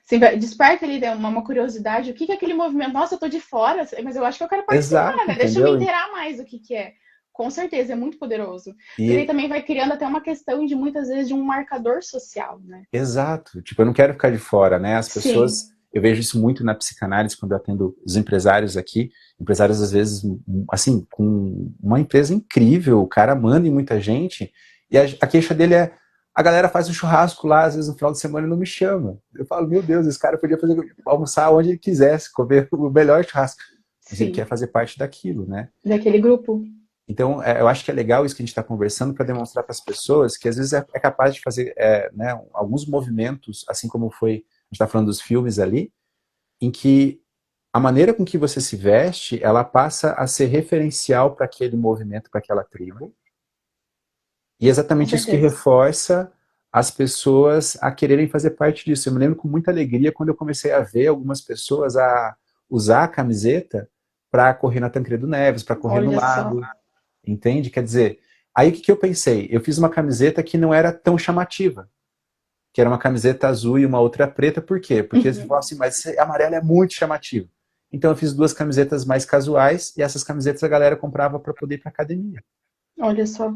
Sim, desperta ali né, uma curiosidade. O que é aquele movimento? Nossa, eu tô de fora, mas eu acho que eu quero Exato, participar, né? Deixa eu me entendeu? inteirar mais do que é. Com certeza, é muito poderoso. Porque ele E também vai criando até uma questão de, muitas vezes, de um marcador social, né? exato, tipo, eu não quero ficar de fora, né? As Sim, pessoas, eu vejo isso muito na psicanálise quando eu atendo os empresários aqui, empresários às vezes, assim, com uma empresa incrível, o cara manda em muita gente, e a queixa dele é, a galera faz um churrasco lá, às vezes no final de semana e não me chama. Eu falo, meu Deus, esse cara podia fazer, almoçar onde ele quisesse, comer o melhor churrasco, mas ele quer sim. fazer parte daquilo, né? Daquele grupo. Então, eu acho que é legal isso que a gente está conversando para demonstrar para as pessoas que às vezes é capaz de fazer né, alguns movimentos, assim como foi, a gente está falando dos filmes ali, em que a maneira com que você se veste, ela passa a ser referencial para aquele movimento, para aquela tribo, e é Com exatamente isso que certeza. reforça as pessoas a quererem fazer parte disso. Eu me lembro com muita alegria quando eu comecei a ver algumas pessoas a usar a camiseta para correr na Tancredo Neves, para correr no Olha só. lago. Entende? Quer dizer, aí o que eu pensei? Eu fiz uma camiseta que não era tão chamativa, que era uma camiseta azul e uma outra preta, por quê? Porque você fala Uhum. assim, mas esse amarelo é muito chamativo. Então eu fiz duas camisetas mais casuais e essas camisetas a galera comprava para poder ir para academia. Olha só.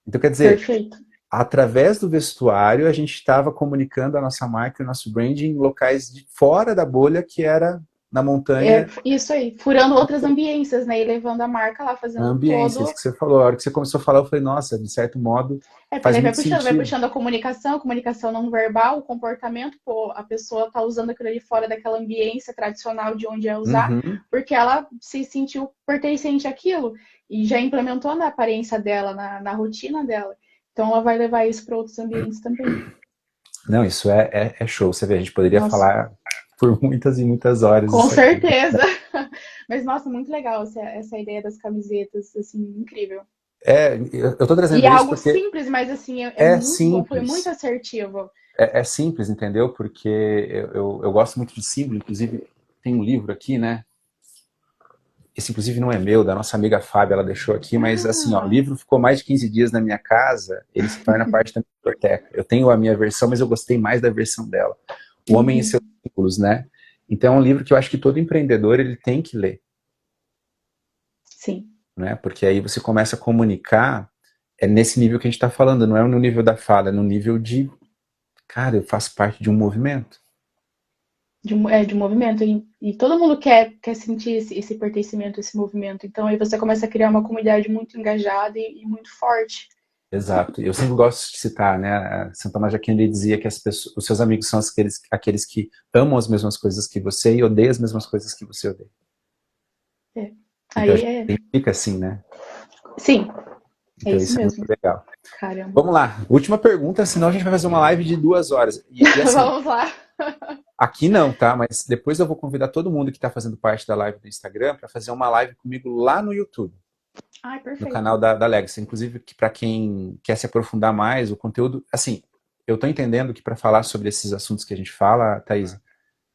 Então quer dizer, Perfeito. através do vestuário a gente estava comunicando a nossa marca, o nosso branding em locais de fora da bolha que era na É montanha. isso aí. Furando outras ambiências, né? E levando a marca lá, A fazendo ambiência, isso todo. que você falou. A hora que você começou a falar, eu falei, nossa, de certo modo, É, porque faz daí muito vai sentido. puxando a comunicação não verbal, o comportamento, pô, a pessoa tá usando aquilo ali fora daquela ambiência tradicional de onde é usar, Uhum. porque ela se sentiu pertencente àquilo e já implementou na aparência dela, na rotina dela. Então ela vai levar isso para outros ambientes também. Não, isso é show. Você vê, a gente poderia Nossa, falar por muitas e muitas horas com isso aqui. certeza. Mas, nossa, muito legal essa ideia das camisetas, assim, incrível. Eu tô E é trazendo isso algo porque simples, mas, assim, é é muito bom, foi muito simples. assertivo. É simples, entendeu? Porque eu gosto muito de símbolo. Inclusive, tem um livro aqui, né? Esse, inclusive, não é meu, da nossa amiga Fábia, ela deixou aqui, mas assim, ó, o Ah, livro ficou mais de 15 dias na minha casa, ele se torna parte da minha biblioteca. Eu tenho a minha versão, mas eu gostei mais da versão dela. O Homem e seus uhum, Símbolos, né? Então é um livro que eu acho que todo empreendedor ele tem que ler, sim. né? Porque aí você começa a comunicar, é nesse nível que a gente está falando, não é no nível da fala, é no nível de, cara, eu faço parte de um movimento. De movimento. E todo mundo quer sentir esse pertencimento, esse movimento. Então aí você começa a criar uma comunidade muito engajada e muito forte. Exato. Eu sempre gosto de citar, né? São Tomás de Aquino ele dizia que as pessoas, os seus amigos são aqueles que amam as mesmas coisas que você e odeiam as mesmas coisas que você odeia. É. Então a Aí gente é. fica assim, né? Sim, é Então isso isso é muito mesmo. legal. Caramba. Vamos lá. Última pergunta, senão a gente vai fazer uma live de 2 horas. E assim, Vamos lá. aqui não, tá? Mas depois eu vou convidar todo mundo que está fazendo parte da live do Instagram para fazer uma live comigo lá no YouTube, Ai, no perfeito. canal da Legacy. Inclusive, que para quem quer se aprofundar mais, o conteúdo. Assim, eu estou entendendo que para falar sobre esses assuntos que a gente fala, Thaís,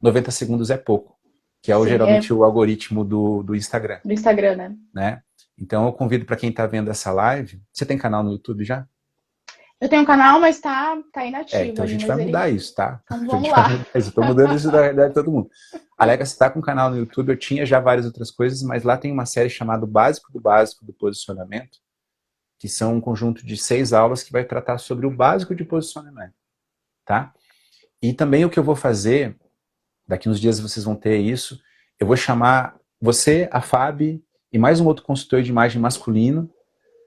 90 segundos é pouco, que é Sim, é geralmente o algoritmo do Instagram, do Instagram, né? né? Então eu convido para quem está vendo essa live. Você tem canal no YouTube já? Eu tenho um canal, mas tá inativo Então a ali, gente mas vai ele. mudar isso, tá? Então A vamos gente vai lá. mudar isso. Eu tô mudando isso da realidade de todo mundo. Alexa, você tá com um canal no YouTube, eu tinha já várias outras coisas, mas lá tem uma série chamada O Básico do Posicionamento, que são um conjunto de 6 aulas que vai tratar sobre o básico de posicionamento, tá? E também o que eu vou fazer, daqui uns dias vocês vão ter isso, eu vou chamar você, a Fábio e mais um outro consultor de imagem masculino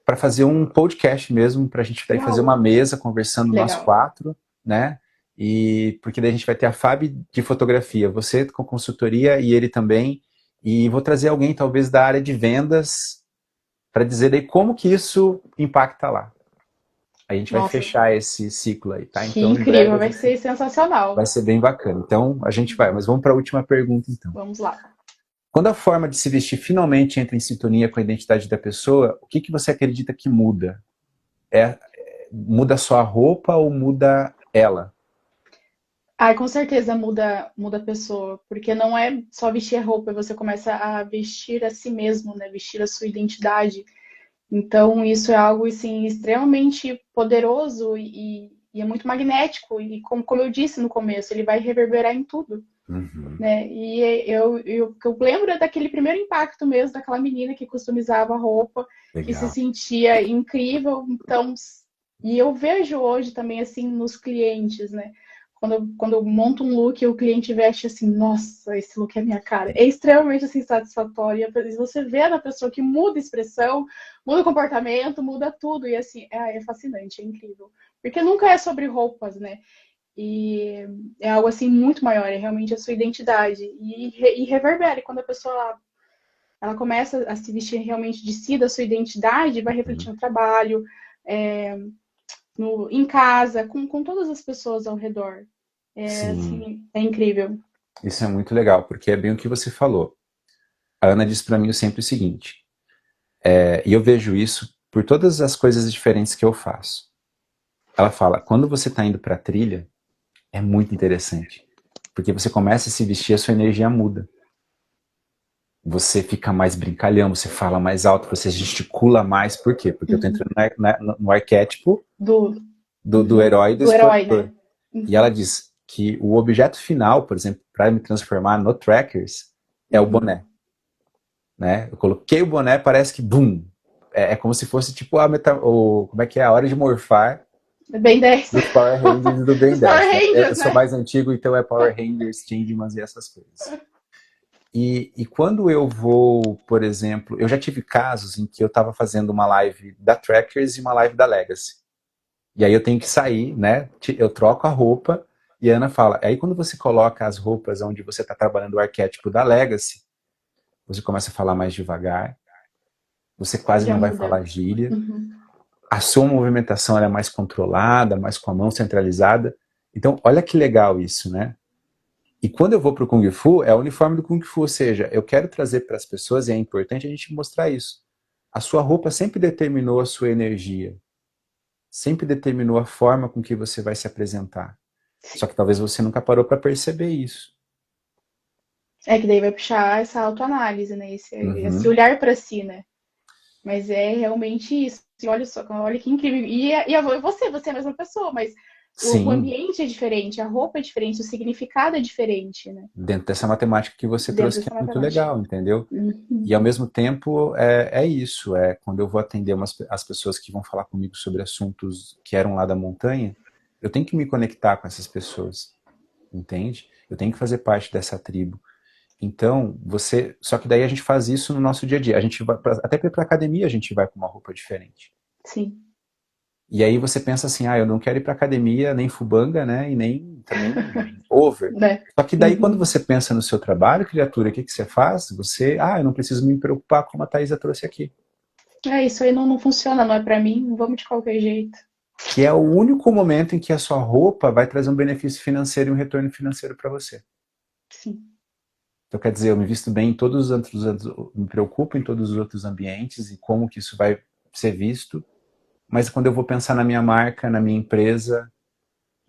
para fazer um podcast mesmo, para a gente daí fazer Uau, uma mesa conversando nós legal. quatro, né? E porque daí a gente vai ter a Fábio de fotografia, você com consultoria e ele também. E vou trazer alguém talvez da área de vendas para dizer daí como que isso impacta lá. A gente vai Nossa, fechar esse ciclo aí, tá? que Então em breve incrível, a vai gente ser sensacional. vai ser bem bacana. Então a gente vai, mas vamos para a última pergunta então. Vamos lá. Quando a forma de se vestir finalmente entra em sintonia com a identidade da pessoa, o que que você acredita que muda? Muda só a roupa ou muda ela? Ai, com certeza muda a pessoa, porque não é só vestir a roupa, você começa a vestir a si mesmo, né? Vestir a sua identidade. Então, isso é algo, assim, extremamente poderoso e é muito magnético. E como eu disse no começo, ele vai reverberar em tudo. Uhum. né? E eu lembro é daquele primeiro impacto mesmo, daquela menina que customizava a roupa, que se Legal. sentia incrível. Então, e eu vejo hoje também, assim, nos clientes, né? Quando eu monto um look e o cliente veste assim, nossa, esse look é minha cara. É extremamente, assim, satisfatório. E você vê na pessoa que muda a expressão, muda o comportamento, muda tudo. E, assim, é fascinante, é incrível. Porque nunca é sobre roupas, né? E é algo assim muito maior, é realmente a sua identidade. E reverbera, e quando a pessoa ela começa a se vestir realmente de si, da sua identidade, vai refletir Uhum. no trabalho, é, em casa, com todas as pessoas ao redor. É Sim, assim, é incrível. isso é muito legal, porque é bem o que você falou. A Ana disse para mim sempre o seguinte, e eu vejo isso por todas as coisas diferentes que eu faço. Ela fala, quando você está indo para a trilha, é muito interessante, porque você começa a se vestir, a sua energia muda. Você fica mais brincalhão, você fala mais alto, você gesticula mais. Por quê? Porque eu estou Uhum. entrando no arquétipo Do, do uhum. herói e do Do herói, explorador. né? E ela Uhum. diz que o objeto final, por exemplo, para me transformar no Trackers, é o Uhum. boné. Né? Eu coloquei o boné, parece que bum! É como se fosse tipo como é que é? A hora de morfar Bem 10. dos Power Rangers e do Ben Dos Power 10. Né? Eu Rangers, sou né? mais antigo, então é Power Rangers, Changemans e essas coisas. E quando eu vou, por exemplo, eu já tive casos em que eu estava fazendo uma live da Trackers e uma live da Legacy. E aí eu tenho que sair, né? Eu troco a roupa e a Ana fala. Aí quando você coloca as roupas onde você está trabalhando o arquétipo da Legacy, você começa a falar mais devagar, você quase Já não vai muda. falar gíria, Uhum. a sua movimentação é mais controlada, mais com a mão centralizada. Então, olha que legal isso, né? E quando eu vou para o Kung Fu, é o uniforme do Kung Fu, ou seja, eu quero trazer para as pessoas, e é importante a gente mostrar isso. A sua roupa sempre determinou a sua energia, sempre determinou a forma com que você vai se apresentar. Só que talvez você nunca parou para perceber isso. É que daí vai puxar essa autoanálise, né? Esse Uhum. olhar para si, né? Mas é realmente isso. E olha só, olha que incrível. Você é a mesma pessoa, mas o Sim, ambiente é diferente, a roupa é diferente, o significado é diferente, né? dentro dessa matemática que você Dentro trouxe, que é dessa muito matemática. legal, entendeu? E Uhum. ao mesmo tempo é isso, quando eu vou atender as pessoas que vão falar comigo sobre assuntos que eram lá da montanha, eu tenho que me conectar com essas pessoas, entende? Eu tenho que fazer parte dessa tribo. Então, só que daí a gente faz isso no nosso dia a dia. A gente vai até para academia a gente vai com uma roupa diferente. Sim. E aí você pensa assim, eu não quero ir para academia nem fubanga, né, e nem também over. Né? Só que daí quando Uhum. você pensa no seu trabalho, criatura, o que você faz? Eu não preciso me preocupar como a Thaisa trouxe aqui. É, isso aí não funciona, não é para mim, vamos de qualquer jeito. Que é o único momento em que a sua roupa vai trazer um benefício financeiro e um retorno financeiro para você. Sim. Então, quer dizer, eu me visto bem em todos os outros, me preocupo em todos os outros ambientes e como que isso vai ser visto, mas quando eu vou pensar na minha marca, na minha empresa,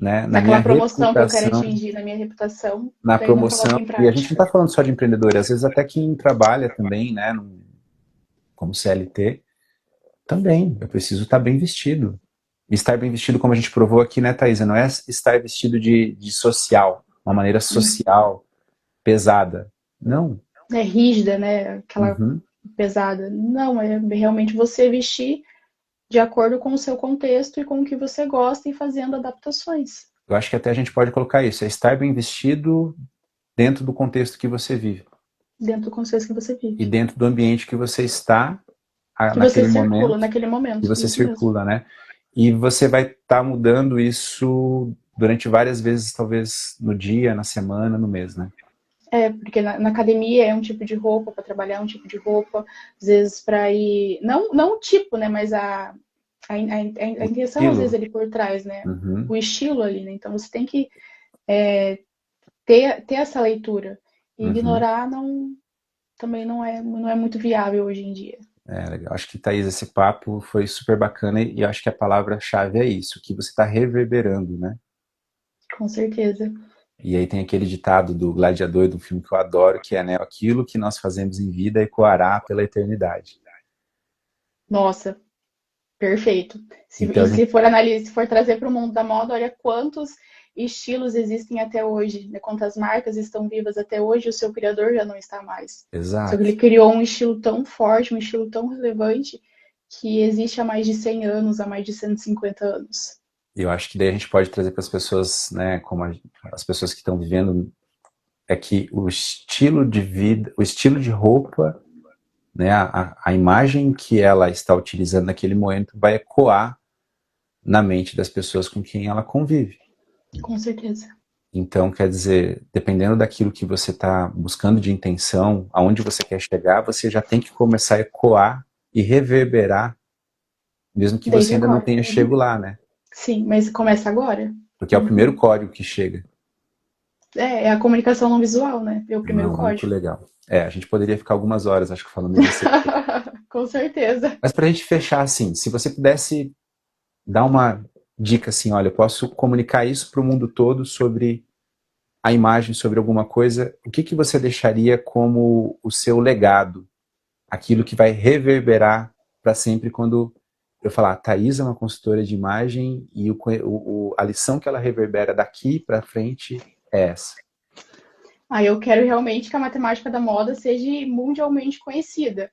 né, na minha Naquela promoção que eu quero reputação, atingir na minha reputação, na daí não coloco promoção, em e a gente não está prática. falando só de empreendedor, às vezes até quem trabalha também, né, como CLT, também, eu preciso estar bem vestido. Estar bem vestido, como a gente provou aqui, né, Thaisa, não é estar vestido de social, uma maneira social, pesada. Não. É rígida, né? Aquela Uhum. pesada. Não, é realmente você vestir de acordo com o seu contexto e com o que você gosta e fazendo adaptações Eu acho que até a gente pode colocar isso, é estar bem vestido dentro do contexto que você vive dentro do contexto que você e vive. dentro do ambiente que você está Que você naquele circula momento naquele que momento. você Isso mesmo. circula, né? E você vai estar mudando isso durante várias vezes, talvez no dia, na semana, no mês, né? É, porque na academia é um tipo de roupa, para trabalhar é um tipo de roupa, às vezes para ir. Não o tipo, né? Mas a O intenção, às vezes, estilo. ali por trás, né? Uhum, O estilo ali, né? Então você tem que ter essa leitura. E uhum. ignorar também não é muito viável hoje em dia. É, legal. Acho que, Thaís, esse papo foi super bacana e eu acho que a palavra-chave é isso, que você está reverberando, né? Com certeza. E aí tem aquele ditado do Gladiador, do filme que eu adoro, que é, né, aquilo que nós fazemos em vida ecoará pela eternidade. Nossa, perfeito. Então E a se gente, for analisar, se for trazer para o mundo da moda, olha quantos estilos existem até hoje, né? Quantas marcas estão vivas até hoje, o seu criador já não está mais. Só que Exato. ele criou um estilo tão forte, um estilo tão relevante, que existe há mais de 100 anos, há mais de 150 anos. E eu acho que daí a gente pode trazer para as pessoas, né, como as pessoas que estão vivendo, é que o estilo de vida, o estilo de roupa, né, a imagem que ela está utilizando naquele momento vai ecoar na mente das pessoas com quem ela convive. Com certeza. Então, quer dizer, dependendo daquilo que você está buscando de intenção, aonde você quer chegar, você já tem que começar a ecoar e reverberar, mesmo que você Desde ainda não agora. tenha chego lá, né? Sim, mas começa agora. Porque é o primeiro código que chega. É a comunicação não visual, né? É o primeiro Não, muito código. legal. É, a gente poderia ficar algumas horas, acho que falando disso. Com certeza. Mas para a gente fechar assim, se você pudesse dar uma dica assim, olha, eu posso comunicar isso para o mundo todo sobre a imagem, sobre alguma coisa, o que você deixaria como o seu legado? Aquilo que vai reverberar para sempre quando eu falar, a Thaís é uma consultora de imagem e a lição que ela reverbera daqui para frente é essa. Eu quero realmente que a matemática da moda seja mundialmente conhecida.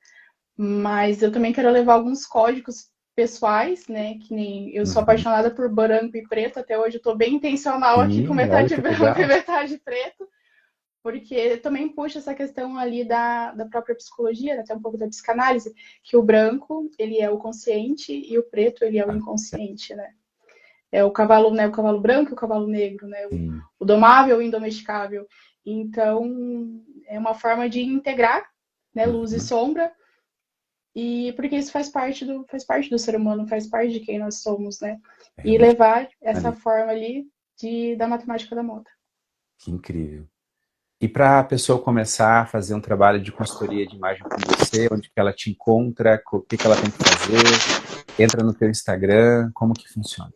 Mas eu também quero levar alguns códigos pessoais, né? Que nem eu sou apaixonada por branco e preto, até hoje eu tô bem intencional aqui com Sim, olha metade que branco e legal. metade preto, porque também puxa essa questão ali da própria psicologia, né, até um pouco da psicanálise, que o branco, ele é o consciente e o preto, ele é o inconsciente, né? É o cavalo, né, o cavalo branco e o cavalo negro, né? Sim. O domável e o indomesticável. Então, é uma forma de integrar, né, luz e sombra, e porque isso faz parte do ser humano, faz parte de quem nós somos, né? É E realmente levar essa ali. forma ali da matemática da moda. Que incrível. E para a pessoa começar a fazer um trabalho de consultoria de imagem com você, onde que ela te encontra, o que que ela tem que fazer, entra no teu Instagram, como que funciona?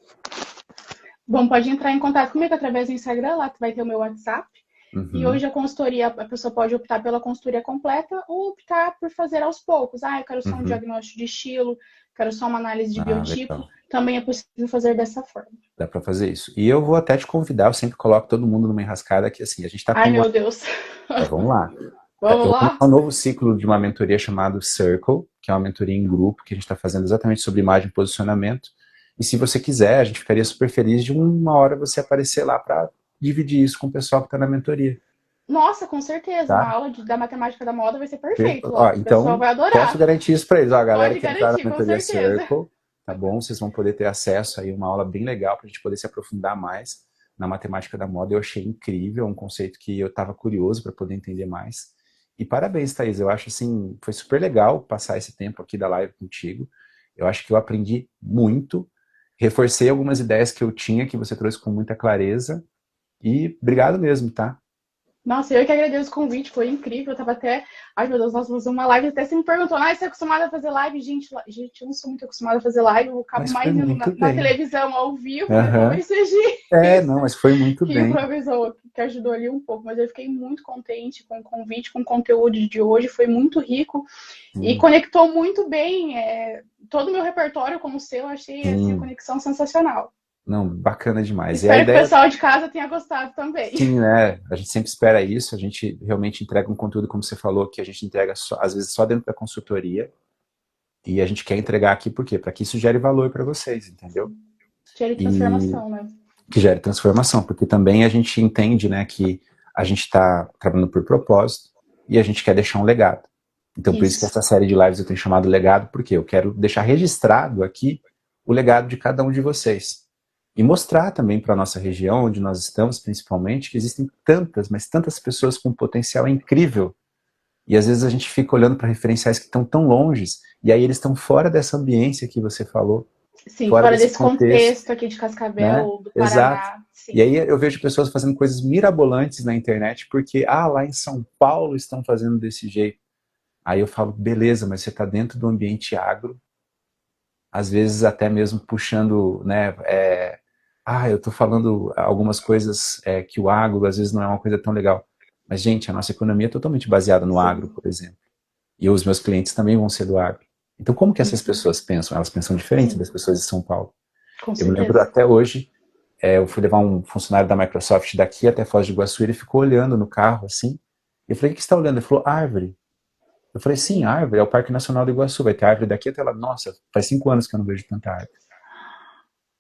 Bom, pode entrar em contato comigo através do Instagram, lá que vai ter o meu WhatsApp. E Uhum. hoje a consultoria, a pessoa pode optar pela consultoria completa ou optar por fazer aos poucos. Eu quero só um Uhum. diagnóstico de estilo, quero só uma análise de Ah, biotipo. legal. Também é possível fazer dessa forma. Dá para fazer isso. E eu vou até te convidar, eu sempre coloco todo mundo numa enrascada que assim, a gente está com Ai, uma... meu Deus. Vamos lá. Vamos Eu vou lá? começar um novo ciclo de uma mentoria chamado Circle, que é uma mentoria em grupo, que a gente está fazendo exatamente sobre imagem e posicionamento. E se você quiser, a gente ficaria super feliz de uma hora você aparecer lá para dividir isso com o pessoal que está na mentoria. Nossa, com certeza. Uma Tá? aula da matemática da moda vai ser perfeito Ó, lá. O pessoal então, vai posso adorar. garantir isso para eles. Ó, a galera Pode que entrar na garantir, com mentoria certeza. Circle, tá bom? Vocês vão poder ter acesso aí a uma aula bem legal para a gente poder se aprofundar mais na matemática da moda. Eu achei incrível, um conceito que eu estava curioso para poder entender mais. E parabéns, Thaís. Eu acho assim, foi super legal passar esse tempo aqui da live contigo. Eu acho que eu aprendi muito, reforcei algumas ideias que eu tinha, que você trouxe com muita clareza. E obrigado mesmo, tá? Nossa, eu que agradeço o convite, foi incrível. Eu tava até. Ai, meu Deus, nossa, fazer uma live. Até você me perguntou, você é acostumada a fazer live? Gente, eu não sou muito acostumada a fazer live. Eu acabo Mas foi mais indo muito na bem. televisão ao vivo, né? Aham. Talvez seja É, isso não, mas foi muito que bem. improvisou, que ajudou ali um pouco. Mas eu fiquei muito contente com o convite, com o conteúdo de hoje. Foi muito rico e Sim, conectou muito bem todo o meu repertório com o seu. Eu achei assim, a sim. conexão sensacional. Não, bacana demais. E a Espero que o ideia, pessoal de casa tenha gostado também. sim, né? A gente sempre espera isso, a gente realmente entrega um conteúdo, como você falou, que a gente entrega às vezes só dentro da consultoria. E a gente quer entregar aqui por quê? Para que isso gere valor para vocês, entendeu? Gere E transformação, né? que gere transformação, porque também a gente entende, né, que a gente está trabalhando por propósito e a gente quer deixar um legado. Então, por isso que Isso. essa série de lives eu tenho chamado Legado, porque eu quero deixar registrado aqui o legado de cada um de vocês. E mostrar também para a nossa região, onde nós estamos, principalmente, que existem tantas, mas tantas pessoas com um potencial incrível. E às vezes a gente fica olhando para referenciais que estão tão longes, e aí eles estão fora dessa ambiência que você falou, Sim, fora fora desse desse contexto, contexto aqui de né? Cascavel, do Exato. Paraná, E sim. aí eu vejo pessoas fazendo coisas mirabolantes na internet, porque, lá em São Paulo estão fazendo desse jeito. Aí eu falo, beleza, mas você está dentro do ambiente agro, às vezes até mesmo puxando, né, eu estou falando algumas coisas que o agro às vezes não é uma coisa tão legal. Mas, gente, a nossa economia é totalmente baseada no agro, Sim, por exemplo. E os meus clientes também vão ser do agro. Então, como que essas isso, pessoas pensam? Elas pensam diferente sim, das pessoas de São Paulo. com Eu me lembro certeza. até hoje eu fui levar um funcionário da Microsoft daqui até Foz do Iguaçu, ele ficou olhando no carro, assim. Eu falei, o que você está olhando? Ele falou, árvore. Eu falei, sim, árvore, é o Parque Nacional do Iguaçu, vai ter árvore daqui até lá. Nossa, faz 5 anos que eu não vejo tanta árvore.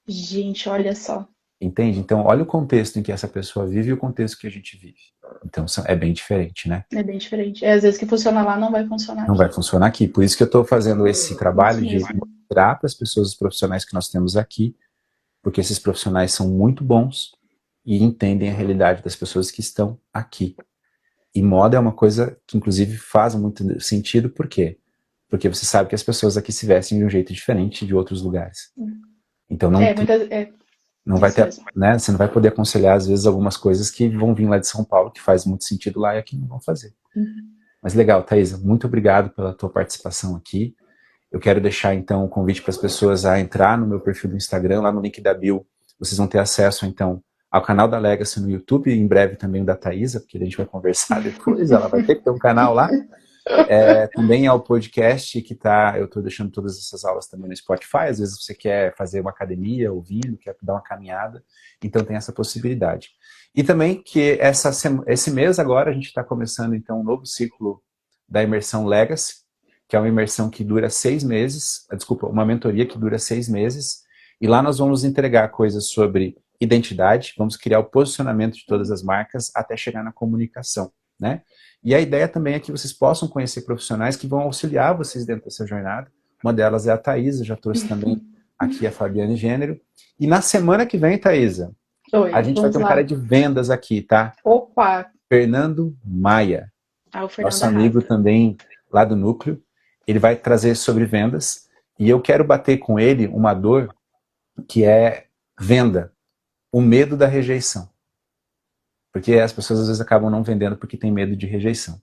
Gente, olha só. Entende? Então, olha o contexto em que essa pessoa vive e o contexto que a gente vive. Então, é bem diferente, né? É bem diferente. Às vezes que funciona lá não vai funcionar Não aqui. vai funcionar aqui. Por isso que eu estou fazendo esse trabalho de Isso mesmo. mostrar para as pessoas os profissionais que nós temos aqui, porque esses profissionais são muito bons e entendem a realidade das pessoas que estão aqui. E moda é uma coisa que, inclusive, faz muito sentido. Por quê? Porque você sabe que as pessoas aqui se vestem de um jeito diferente de outros lugares. Então, não vai ter, né, você não vai poder aconselhar, às vezes, algumas coisas que vão vir lá de São Paulo, que faz muito sentido lá e aqui não vão fazer. Mas legal, Thaisa, muito obrigado pela tua participação aqui. Eu quero deixar, então, o convite para as pessoas a entrar no meu perfil do Instagram, lá no link da bio. Vocês vão ter acesso, então, ao canal da Legacy no YouTube, e em breve também o da Thaisa, porque a gente vai conversar depois, ela vai ter que ter um canal lá. Também ao podcast que eu estou deixando todas essas aulas também no Spotify. Às vezes você quer fazer uma academia ouvindo, quer dar uma caminhada, então tem essa possibilidade. E também que esse mês agora a gente está começando então um novo ciclo da imersão Legacy, que é uma imersão que dura 6 meses, uma mentoria que dura 6 meses, e lá nós vamos entregar coisas sobre identidade, vamos criar o posicionamento de todas as marcas até chegar na comunicação, né? E a ideia também é que vocês possam conhecer profissionais que vão auxiliar vocês dentro dessa jornada. Uma delas é a Thaisa, já trouxe também aqui a Fabiane Gênero. E na semana que vem, Thaisa, a gente vai ter um cara de vendas aqui, tá? Opa! Fernando Maia, o Fernando nosso amigo também lá do Núcleo. Ele vai trazer sobre vendas e eu quero bater com ele uma dor que é venda, o medo da rejeição. Porque as pessoas às vezes acabam não vendendo porque tem medo de rejeição.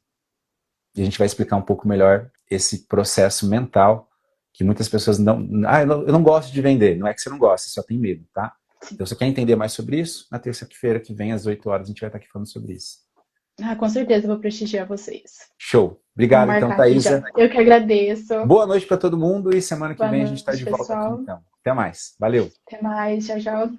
E a gente vai explicar um pouco melhor esse processo mental que muitas pessoas não... eu não gosto de vender. Não é que você não gosta, você só tem medo, tá? Então, você quer entender mais sobre isso? Na terça-feira que vem, às 8 horas, a gente vai estar aqui falando sobre isso. Com certeza, vou prestigiar vocês. Show. Obrigado, então, Thaisa. Eu que agradeço. Boa noite para todo mundo e semana que vem a gente está de volta aqui, então. Até mais. Valeu. Até mais. Tchau, tchau.